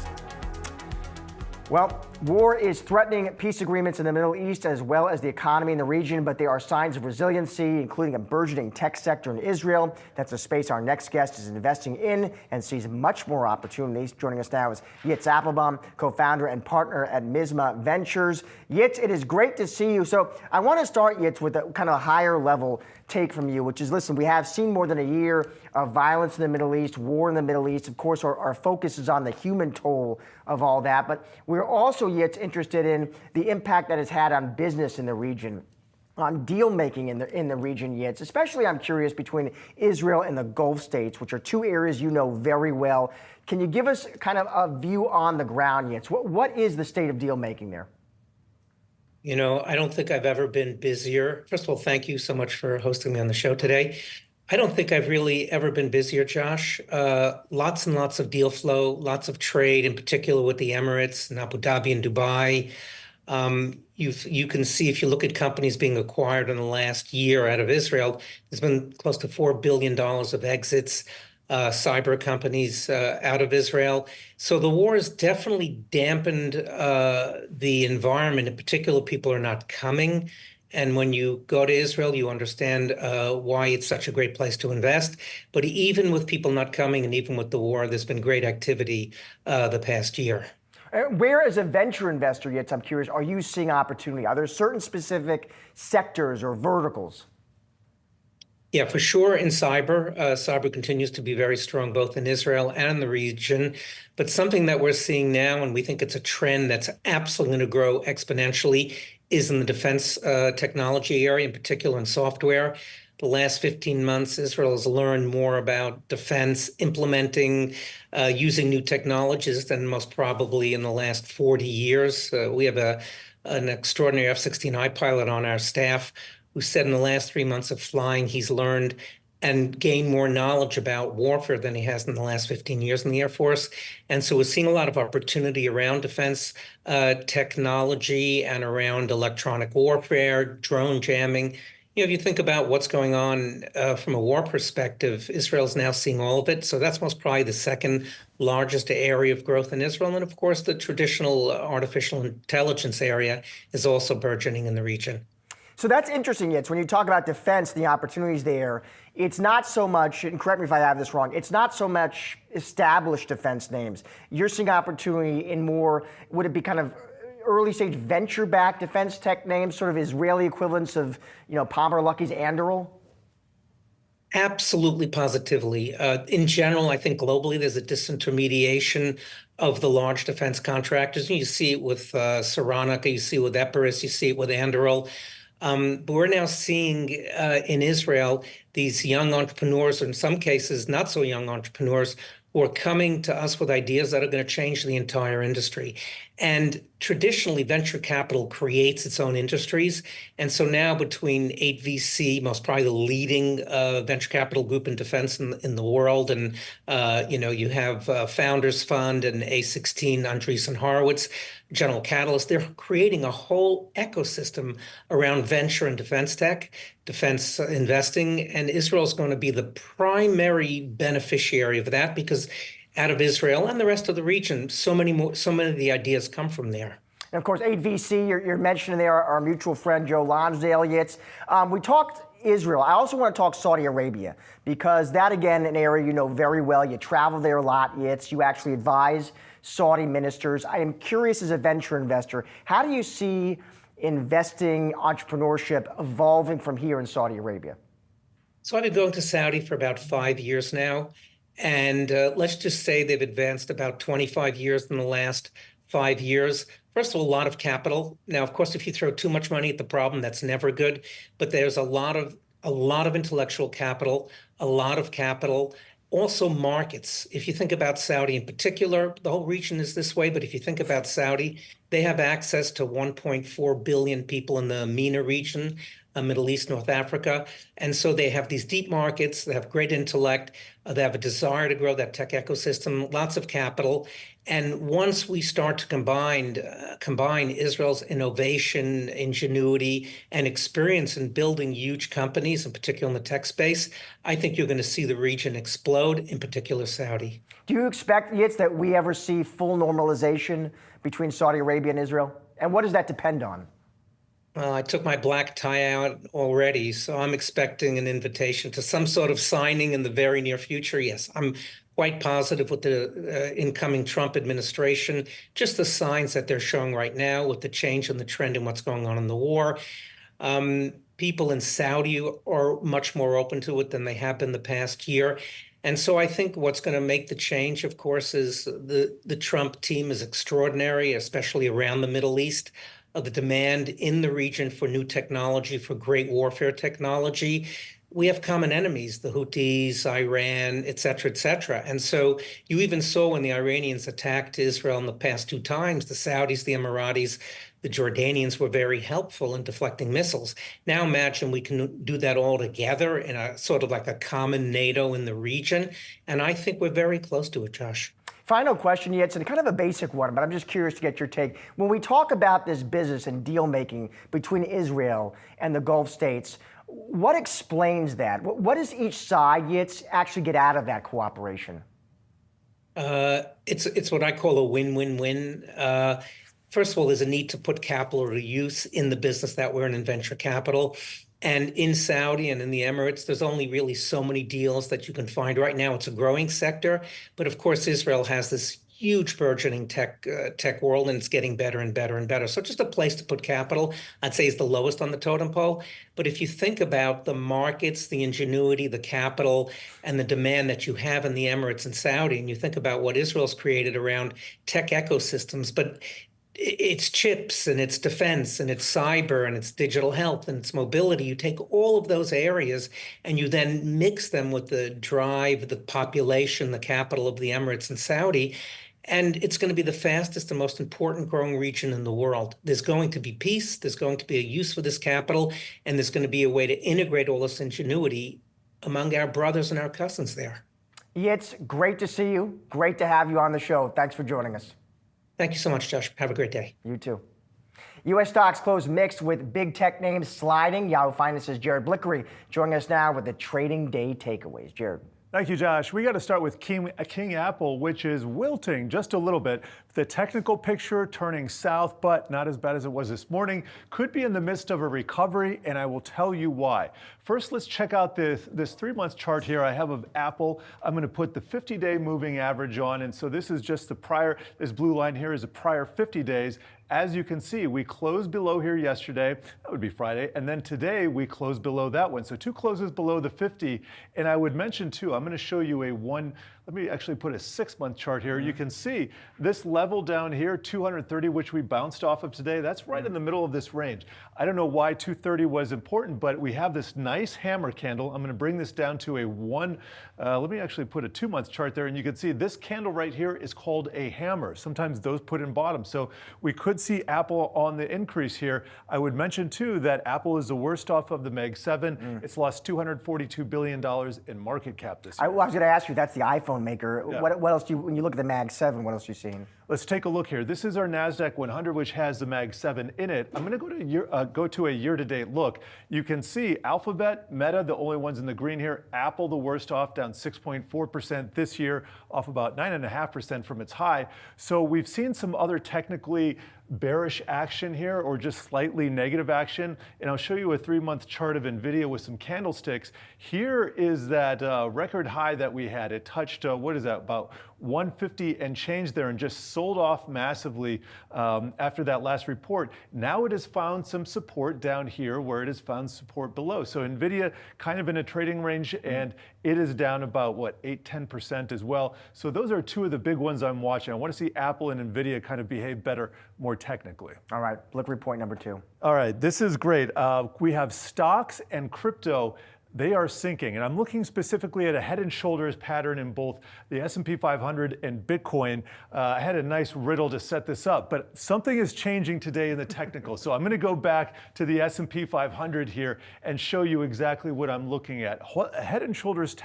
Well, war is threatening peace agreements in the Middle East as well as the economy in the region, but there are signs of resiliency, including a burgeoning tech sector in Israel. That's a space our next guest is investing in and sees much more opportunities. Joining us now is Yitz Applebaum, co-founder and partner at Mizma Ventures. Yitz, it is great to see you. So I want to start, Yitz, with a kind of higher level take from you, which is, listen, we have seen more than a year of violence in the Middle East, war in the Middle East. Of course, our focus is on the human toll of all that, but we're also yet interested in the impact that it's had on business in the region, on deal making in the region yet. Especially, I'm curious, between Israel and the Gulf states, which are two areas you know very well. Can you give us kind of a view on the ground yet? What is the state of deal making there? You know, I don't think I've ever been busier. First of all, thank you so much for hosting me on the show today. I don't think I've really ever been busier, Josh. Lots and lots of deal flow, lots of trade, in particular with the Emirates and Abu Dhabi and Dubai. You can see, if you look at companies being acquired in the last year out of Israel, there's been close to $4 billion of exits, cyber companies out of Israel. So the war has definitely dampened the environment. In particular, people are not coming. And when you go to Israel, you understand why it's such a great place to invest. But even with people not coming and even with the war, there's been great activity the past year. Where, as a venture investor, yet I'm curious, are you seeing opportunity? Are there certain specific sectors or verticals? Yeah, for sure in cyber. Cyber continues to be very strong, both in Israel and in the region. But something that we're seeing now, and we think it's a trend that's absolutely going to grow exponentially, is in the defense technology area, in particular in software. The last 15 months, Israel has learned more about defense, implementing, using new technologies than most probably in the last 40 years. We have an extraordinary F-16I pilot on our staff who said in the last 3 months of flying, he's learned and gained more knowledge about warfare than he has in the last 15 years in the Air Force. And so we're seeing a lot of opportunity around defense technology and around electronic warfare, drone jamming. You know, if you think about what's going on from a war perspective, Israel's now seeing all of it. So that's most probably the second largest area of growth in Israel. And of course, the traditional artificial intelligence area is also burgeoning in the region. So that's interesting, Yitz. When you talk about defense, the opportunities there, it's not so much, and correct me if I have this wrong, it's not so much established defense names. You're seeing opportunity in more, would it be kind of early stage venture-backed defense tech names, sort of Israeli equivalents of, you know, Palmer Luckey's Anduril? Absolutely, positively. In general, I think globally there's a disintermediation of the large defense contractors. You see it with Saranac, you see it with Epirus, you see it with Anduril. But we're now seeing in Israel these young entrepreneurs, or in some cases not so young entrepreneurs, who are coming to us with ideas that are going to change the entire industry. And traditionally, venture capital creates its own industries. And so now between 8VC, most probably the leading venture capital group in defense in the world, and you have Founders Fund and A16, Andreessen Horowitz, General Catalyst, they're creating a whole ecosystem around venture and defense tech, defense investing, and Israel is going to be the primary beneficiary of that because out of Israel and the rest of the region, so many of the ideas come from there. And of course, 8VC, you're mentioning there our mutual friend Joe Lonsdale. We talked Israel. I also want to talk Saudi Arabia because that, again, an area you know very well. You travel there a lot. You actually advise Saudi ministers. I am curious, as a venture investor, how do you see investing, entrepreneurship evolving from here in Saudi Arabia? So I've been going to Saudi for about 5 years now. And let's just say they've advanced about 25 years in the last 5 years. First of all, a lot of capital. Now, of course, if you throw too much money at the problem, that's never good. But there's a lot of intellectual capital, a lot of capital. Also markets. If you think about Saudi in particular, the whole region is this way, but if you think about Saudi, they have access to 1.4 billion people in the MENA region, Middle East, North Africa. And so they have these deep markets, they have great intellect, they have a desire to grow that tech ecosystem, lots of capital. And once we start to combine Israel's innovation, ingenuity, and experience in building huge companies, in particular in the tech space, I think you're going to see the region explode, in particular Saudi. Do you expect, Yitz, that we ever see full normalization between Saudi Arabia and Israel? And what does that depend on? Well, I took my black tie out already, so I'm expecting an invitation to some sort of signing in the very near future. Yes, I'm quite positive with the incoming Trump administration, just the signs that they're showing right now with the change in the trend and what's going on in the war. People in Saudi are much more open to it than they have been the past year. And so I think what's going to make the change, of course, is the Trump team is extraordinary, especially around the Middle East. The demand in the region for new technology, for great warfare technology. We have common enemies, the Houthis, Iran, et cetera, et cetera. And so you even saw when the Iranians attacked Israel in the past 2 times, the Saudis, the Emiratis, the Jordanians were very helpful in deflecting missiles. Now imagine we can do that all together in a sort of like a common NATO in the region. And I think we're very close to it, Josh. Final question, Yitz, and kind of a basic one, but I'm just curious to get your take. When we talk about this business and deal making between Israel and the Gulf states, what explains that? What does each side, Yitz, actually get out of that cooperation? It's what I call a win-win-win. First of all, there's a need to put capital to use in the business that we're in venture capital. And in Saudi and in the Emirates, there's only really so many deals that you can find. Right now, it's a growing sector. But of course, Israel has this huge burgeoning tech world, and it's getting better and better and better. So just a place to put capital, I'd say, is the lowest on the totem pole. But if you think about the markets, the ingenuity, the capital, and the demand that you have in the Emirates and Saudi, and you think about what Israel's created around tech ecosystems, but it's chips and it's defense and it's cyber and it's digital health and it's mobility. You take all of those areas and you then mix them with the drive, the population, the capital of the Emirates and Saudi, and it's going to be the fastest and most important growing region in the world. There's going to be peace, there's going to be a use for this capital, and there's going to be a way to integrate all this ingenuity among our brothers and our cousins there. It's great to see you. Great to have you on the show. Thanks for joining us. Thank you so much, Josh. Have a great day. You too. U.S. stocks closed mixed with big tech names sliding. Yahoo Finance's Jared Blickery joining us now with the trading day takeaways. Jared. Thank you, Josh. We got to start with King Apple, which is wilting just a little bit. The technical picture turning south, but not as bad as it was this morning. Could be in the midst of a recovery, and I will tell you why. First, let's check out this 3-month chart here I have of Apple. I'm going to put the 50-day moving average on, and so this is just the prior, this blue line here is the prior 50 days. As you can see, we closed below here yesterday, that would be Friday, and then today we closed below that one. So 2 closes below the 50. And I would mention too, I'm going to show you let me actually put a 6-month chart here. You can see this level down here, 230, which we bounced off of today, that's right in the middle of this range. I don't know why 230 was important, but we have this nice hammer candle. I'm going to bring this down to a let me actually put a 2-month chart there, and you can see this candle right here is called a hammer. Sometimes those put in bottom. So we could see Apple on the increase here. I would mention too that Apple is the worst off of the Mag 7. It's lost $242 billion in market cap this year. I was going to ask you, that's the iPhone maker. Yeah. What else when you look at the Mag 7, what else are you seeing? Let's take a look here. This is our Nasdaq 100, which has the Mag 7 in it. I'm going to go to a year-to-date look. You can see Alphabet, Meta, the only ones in the green here. Apple, the worst off, down 6.4% this year, off about 9.5% from its high. So we've seen some other technically bearish action here, or just slightly negative action. And I'll show you a 3-month chart of Nvidia with some candlesticks. Here is that record high that we had. It touched, what is that, about 150 and change there, and just sold off massively after that last report. Now it has found some support down here where it has found support below. So Nvidia kind of in a trading range, and it is down about, what, 8-10% as well. So those are two of the big ones I'm watching. I want to see Apple and Nvidia kind of behave better more technically. All right, Blick report number 2. All right, this is great. We have stocks and crypto. They are sinking, and I'm looking specifically at a head and shoulders pattern in both the S&P 500 and Bitcoin. I had a nice riddle to set this up, but something is changing today in the technical. So I'm going to go back to the S&P 500 here and show you exactly what I'm looking at. A head and shoulders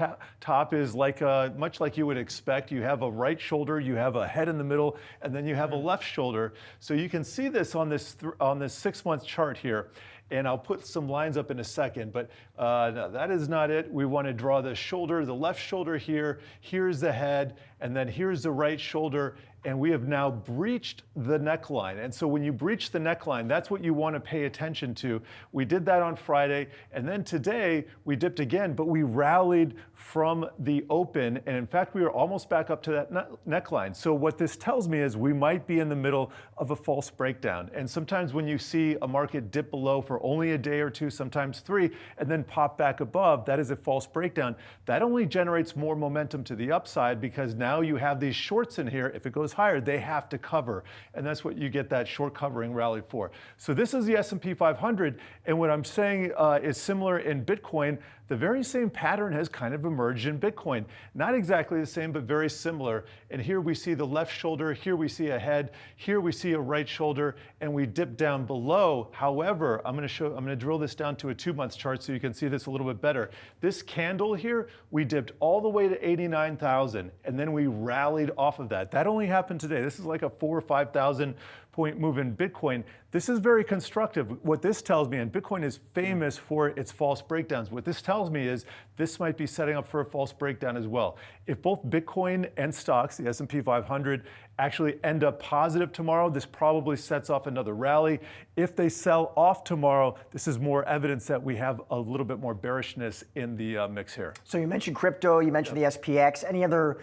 top is like much like you would expect. You have a right shoulder, you have a head in the middle, and then you have a left shoulder. So you can see this on this 6-month chart here. And I'll put some lines up in a second, but no, that is not it. We want to draw the shoulder, the left shoulder here, here's the head, and then here's the right shoulder, and we have now breached the neckline. And so when you breach the neckline, that's what you want to pay attention to. We did that on Friday, and then today we dipped again, but we rallied from the open, and in fact, we were almost back up to that neckline. So what this tells me is we might be in the middle of a false breakdown. And sometimes when you see a market dip below for only a day or two, sometimes 3, and then pop back above, that is a false breakdown. That only generates more momentum to the upside because now you have these shorts in here. If it goes higher, they have to cover. And that's what you get that short covering rally for. So this is the S&P 500. And what I'm saying is similar in Bitcoin. The very same pattern has kind of emerged in Bitcoin. Not exactly the same, but very similar. And here we see the left shoulder, here we see a head, here we see a right shoulder, and we dip down below. However, I'm going to drill this down to a 2-month chart so you can see this a little bit better. This candle here, we dipped all the way to 89,000, and then we rallied off of that. That only happened today. This is like a 4,000 or 5,000 point move in Bitcoin. This is very constructive. What this tells me, and Bitcoin is famous for its false breakdowns, what this tells me is this might be setting up for a false breakdown as well. If both Bitcoin and stocks, the S&P 500, actually end up positive tomorrow, this probably sets off another rally. If they sell off tomorrow, this is more evidence that we have a little bit more bearishness in the mix here. So you mentioned crypto, you mentioned the SPX. Any other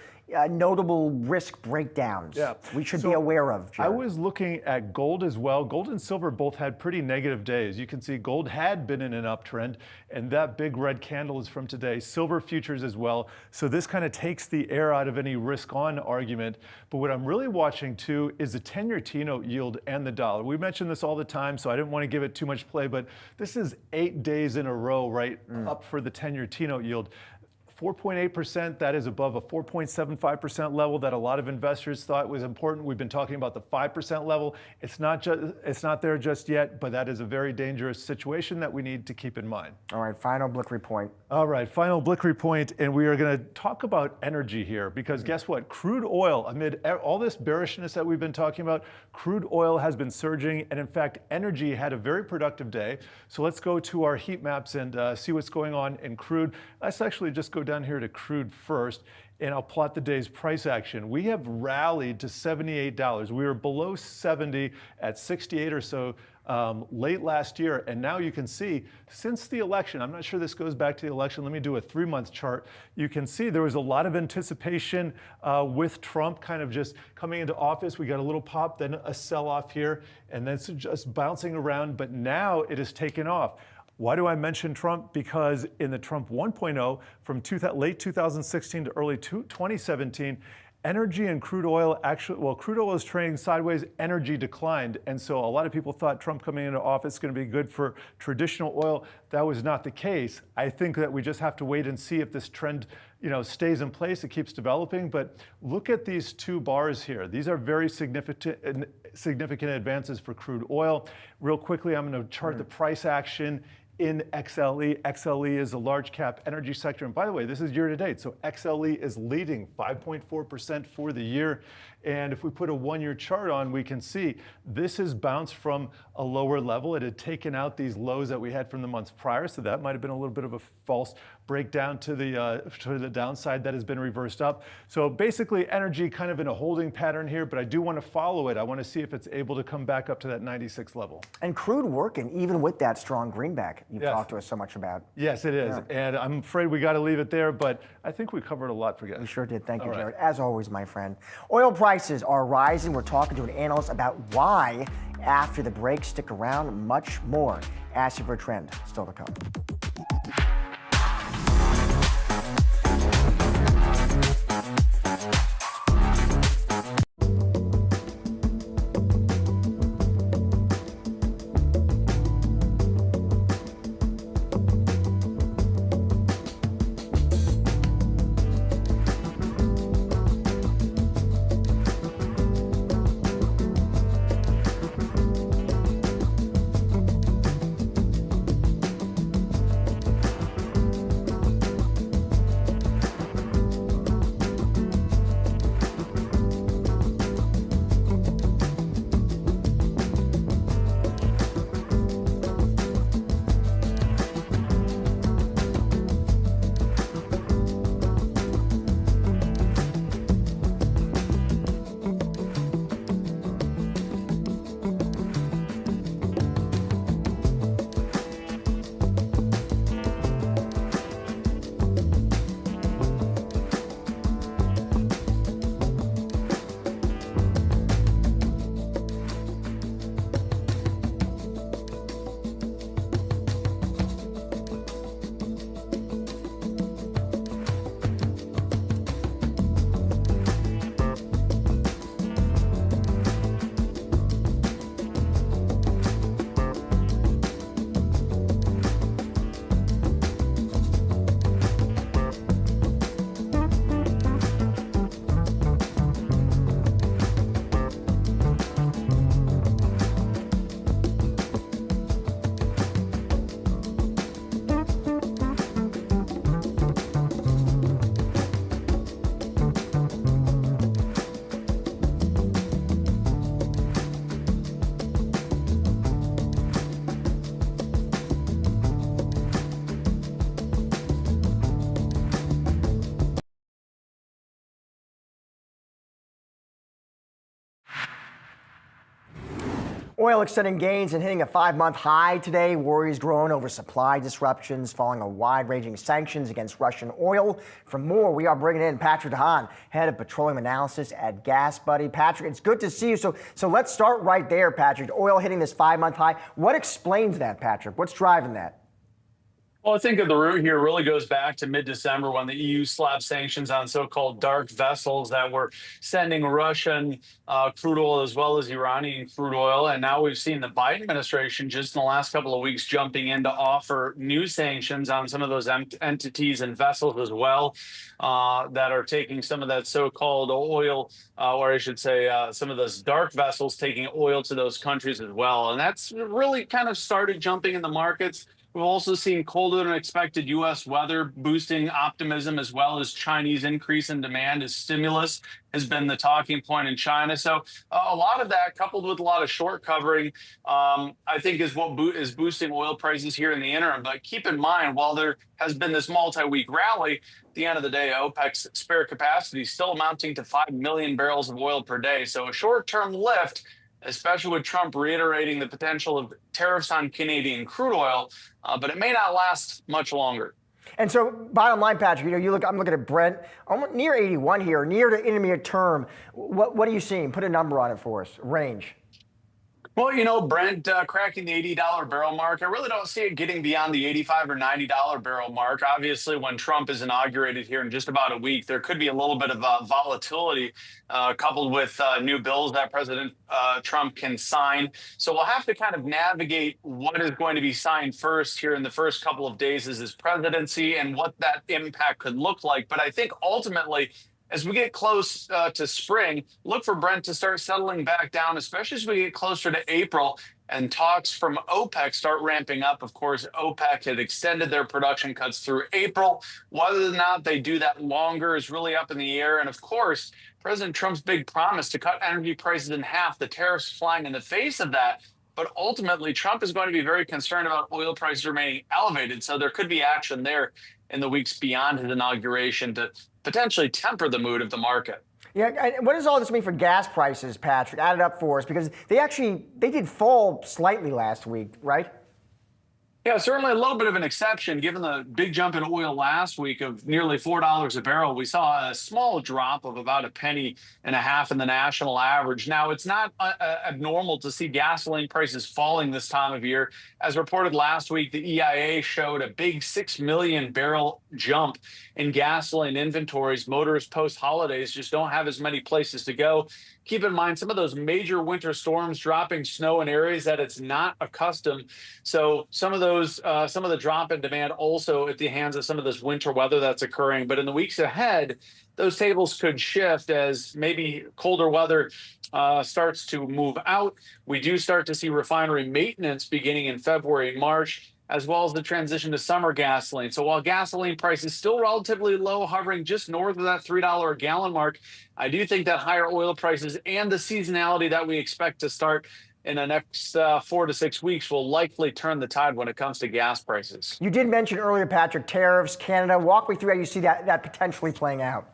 notable risk breakdowns we should be aware of, Jared? I was looking at gold as well. Gold and silver both had pretty negative days. You can see gold had been in an uptrend, and that big red candle is from today. Silver futures as well. So this kind of takes the air out of any risk-on argument. But what I'm really watching too is the 10-year T-note yield and the dollar. We mention this all the time, so I didn't want to give it too much play, but this is 8 days in a row, right, up for the 10-year T-note yield. 4.8%, that is above a 4.75% level that a lot of investors thought was important. We've been talking about the 5% level. It's not there just yet, but that is a very dangerous situation that we need to keep in mind. All right, final Blick report. All right, final Blick report, and we are going to talk about energy here because guess what? Crude oil, amid all this bearishness that we've been talking about, crude oil has been surging, and in fact, energy had a very productive day. So let's go to our heat maps and see what's going on in crude. Let's actually just go down here to crude first, and I'll plot the day's price action. We have rallied to $78. We were below 70 at 68 or so late last year, and now you can see since the election, I'm not sure this goes back to the election, let me do a 3-month chart. You can see there was a lot of anticipation with Trump kind of just coming into office. We got a little pop, then a sell-off here, and then it's just bouncing around, but now it has taken off. Why do I mention Trump? Because in the Trump 1.0, from late 2016 to early 2017, energy and crude oil crude oil is trading sideways, energy declined. And so a lot of people thought Trump coming into office is going to be good for traditional oil. That was not the case. I think that we just have to wait and see if this trend stays in place, it keeps developing. But look at these 2 bars here. These are very significant advances for crude oil. Real quickly, I'm going to chart the price action in XLE. XLE is a large cap energy sector. And by the way, this is year to date. So XLE is leading 5.4% for the year. And if we put a 1-year chart on, we can see this has bounced from a lower level. It had taken out these lows that we had from the months prior. So that might have been a little bit of a false breakdown to the downside that has been reversed up. So basically energy kind of in a holding pattern here, but I do want to follow it. I want to see if it's able to come back up to that 96 level. And crude working even with that strong greenback. you've Yes. talked to us so much about. Yes, it is. Yeah. And I'm afraid we got to leave it there, but I think we covered a lot for you. We sure did. Thank you, All right. Jared. As always, my friend. Oil prices are rising. We're talking to an analyst about why after the break. Stick around. Much more. Asking for a trend. Still to come. Oil extending gains and hitting a 5-month high today. Worries growing over supply disruptions following a wide-ranging sanctions against Russian oil. For more, we are bringing in Patrick DeHaan, head of petroleum analysis at Gas Buddy. Patrick, it's good to see you. So let's start right there, Patrick. Oil hitting this 5-month high. What explains that, Patrick? What's driving that? Well, I think the root here really goes back to mid-December when the EU slapped sanctions on so-called dark vessels that were sending Russian crude oil as well as Iranian crude oil. And now we've seen the Biden administration just in the last couple of weeks jumping in to offer new sanctions on some of those entities and vessels as well that are taking some of that so-called oil, or I should say some of those dark vessels taking oil to those countries as well. And that's really kind of started jumping in the markets. We've also seen colder than expected U.S. weather boosting optimism, as well as Chinese increase in demand as stimulus has been the talking point in China. So a lot of that, coupled with a lot of short covering, I think is what is boosting oil prices here in the interim. But keep in mind, while there has been this multi-week rally, at the end of the day, OPEC's spare capacity is still amounting to 5 million barrels of oil per day. So a short-term lift, especially with Trump reiterating the potential of tariffs on Canadian crude oil, but it may not last much longer. And so, bottom line, Patrick, I'm looking at Brent, almost near 81 here, near the intermediate term. What are you seeing? Put a number on it for us, range. Well, Brent cracking the $80 barrel mark. I really don't see it getting beyond the $85 or $90 barrel mark. Obviously, when Trump is inaugurated here in just about a week, there could be a little bit of volatility coupled with new bills that President Trump can sign. So we'll have to kind of navigate what is going to be signed first here in the first couple of days as his presidency and what that impact could look like. But I think ultimately, as we get close to spring, look for Brent to start settling back down, especially as we get closer to April and talks from OPEC start ramping up. Of course, OPEC had extended their production cuts through April. Whether or not they do that longer is really up in the air. And of course, President Trump's big promise to cut energy prices in half, the tariffs flying in the face of that. But ultimately, Trump is going to be very concerned about oil prices remaining elevated. So there could be action there in the weeks beyond his inauguration to potentially temper the mood of the market. Yeah, what does all this mean for gas prices, Patrick? Add it up for us, because they did fall slightly last week, right? Yeah, certainly a little bit of an exception given the big jump in oil last week of nearly $4 a barrel. We saw a small drop of about $0.015 in the national average. Now, it's not abnormal to see gasoline prices falling this time of year. As reported last week, the EIA showed a big 6 million barrel jump in gasoline inventories. Motorists post-holidays just don't have as many places to go. Keep in mind, some of those major winter storms dropping snow in areas that it's not accustomed. So some of the drop in demand also at the hands of some of this winter weather that's occurring. But in the weeks ahead, those tables could shift as maybe colder weather starts to move out. We do start to see refinery maintenance beginning in February and March, as well as the transition to summer gasoline. So while gasoline price is still relatively low, hovering just north of that $3 a gallon mark, I do think that higher oil prices and the seasonality that we expect to start in the next 4 to 6 weeks will likely turn the tide when it comes to gas prices. You did mention earlier, Patrick, tariffs, Canada. Walk me through how you see that potentially playing out.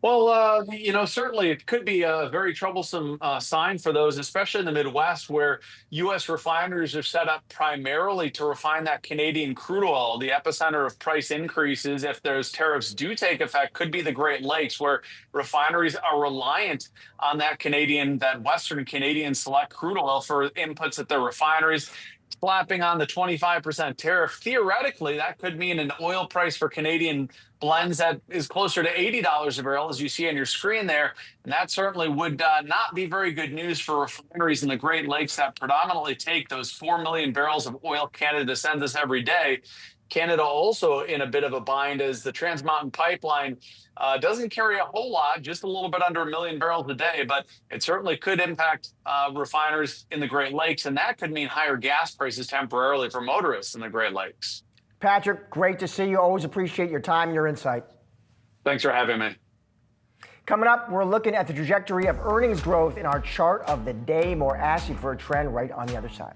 Well, certainly it could be a very troublesome sign for those, especially in the Midwest, where U.S. refineries are set up primarily to refine that Canadian crude oil. The epicenter of price increases, if those tariffs do take effect, could be the Great Lakes, where refineries are reliant on that Western Canadian select crude oil for inputs at their refineries. Slapping on the 25% tariff, theoretically, that could mean an oil price for Canadian blends that is closer to $80 a barrel, as you see on your screen there. And that certainly would not be very good news for refineries in the Great Lakes that predominantly take those 4 million barrels of oil Canada sends us every day. Canada also in a bit of a bind as the Trans Mountain Pipeline doesn't carry a whole lot, just a little bit under 1 million barrels a day, but it certainly could impact refiners in the Great Lakes, and that could mean higher gas prices temporarily for motorists in the Great Lakes. Patrick, great to see you. Always appreciate your time and your insight. Thanks for having me. Coming up, we're looking at the trajectory of earnings growth in our chart of the day. More asking for a trend right on the other side.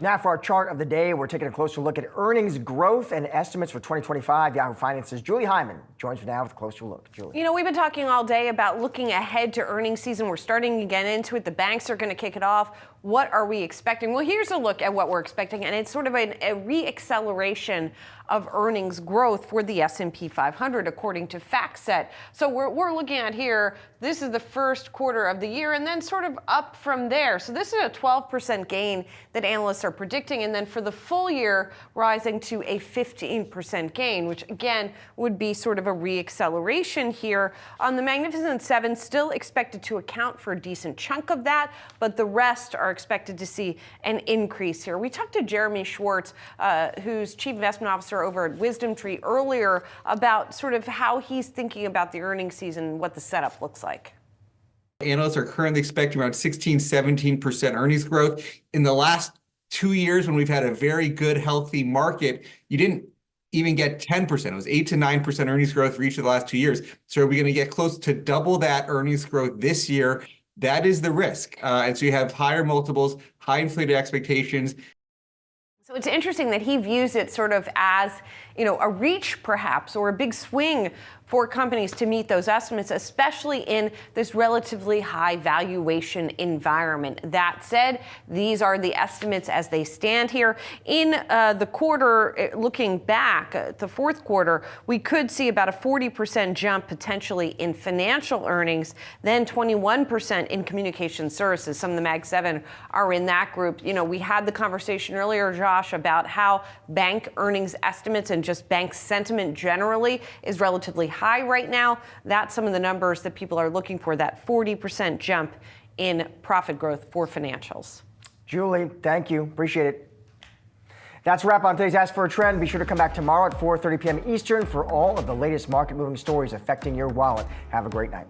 Now for our chart of the day, we're taking a closer look at earnings growth and estimates for 2025. Yahoo Finance's Julie Hyman joins me now with a closer look. Julie. You know, we've been talking all day about looking ahead to earnings season. We're starting to get into it. The banks are going to kick it off. What are we expecting? Well, here's a look at what we're expecting, and it's sort of a re-acceleration of earnings growth for the S&P 500, according to FactSet. So we're looking at here, this is the first quarter of the year, and then sort of up from there. So this is a 12% gain that analysts are predicting, and then for the full year, rising to a 15% gain, which again would be sort of a re-acceleration here. On the Magnificent Seven, still expected to account for a decent chunk of that, but the rest are expected to see an increase here. We talked to Jeremy Schwartz, who's Chief Investment Officer over at Wisdom Tree earlier, about sort of how he's thinking about the earnings season and what the setup looks like. Analysts are currently expecting around 16-17% earnings growth. In the last 2 years, when we've had a very good, healthy market, you didn't even get 10%. It was 8 to 9% earnings growth for each of the last 2 years. So are we going to get close to double that earnings growth this year? That is the risk. And so you have higher multiples, high inflated expectations. So it's interesting that he views it sort of as, you know, a reach perhaps, or a big swing for companies to meet those estimates, especially in this relatively high valuation environment. That said, these are the estimates as they stand here. In the quarter, looking back at the fourth quarter, we could see about a 40% jump potentially in financial earnings, then 21% in communication services. Some of the Mag 7 are in that group. You know, we had the conversation earlier, Josh, about how bank earnings estimates and just bank sentiment generally is relatively high right now. That's some of the numbers that people are looking for, that 40% jump in profit growth for financials. Julie, thank you. Appreciate it. That's a wrap on today's Ask for a Trend. Be sure to come back tomorrow at 4:30 p.m. Eastern for all of the latest market-moving stories affecting your wallet. Have a great night.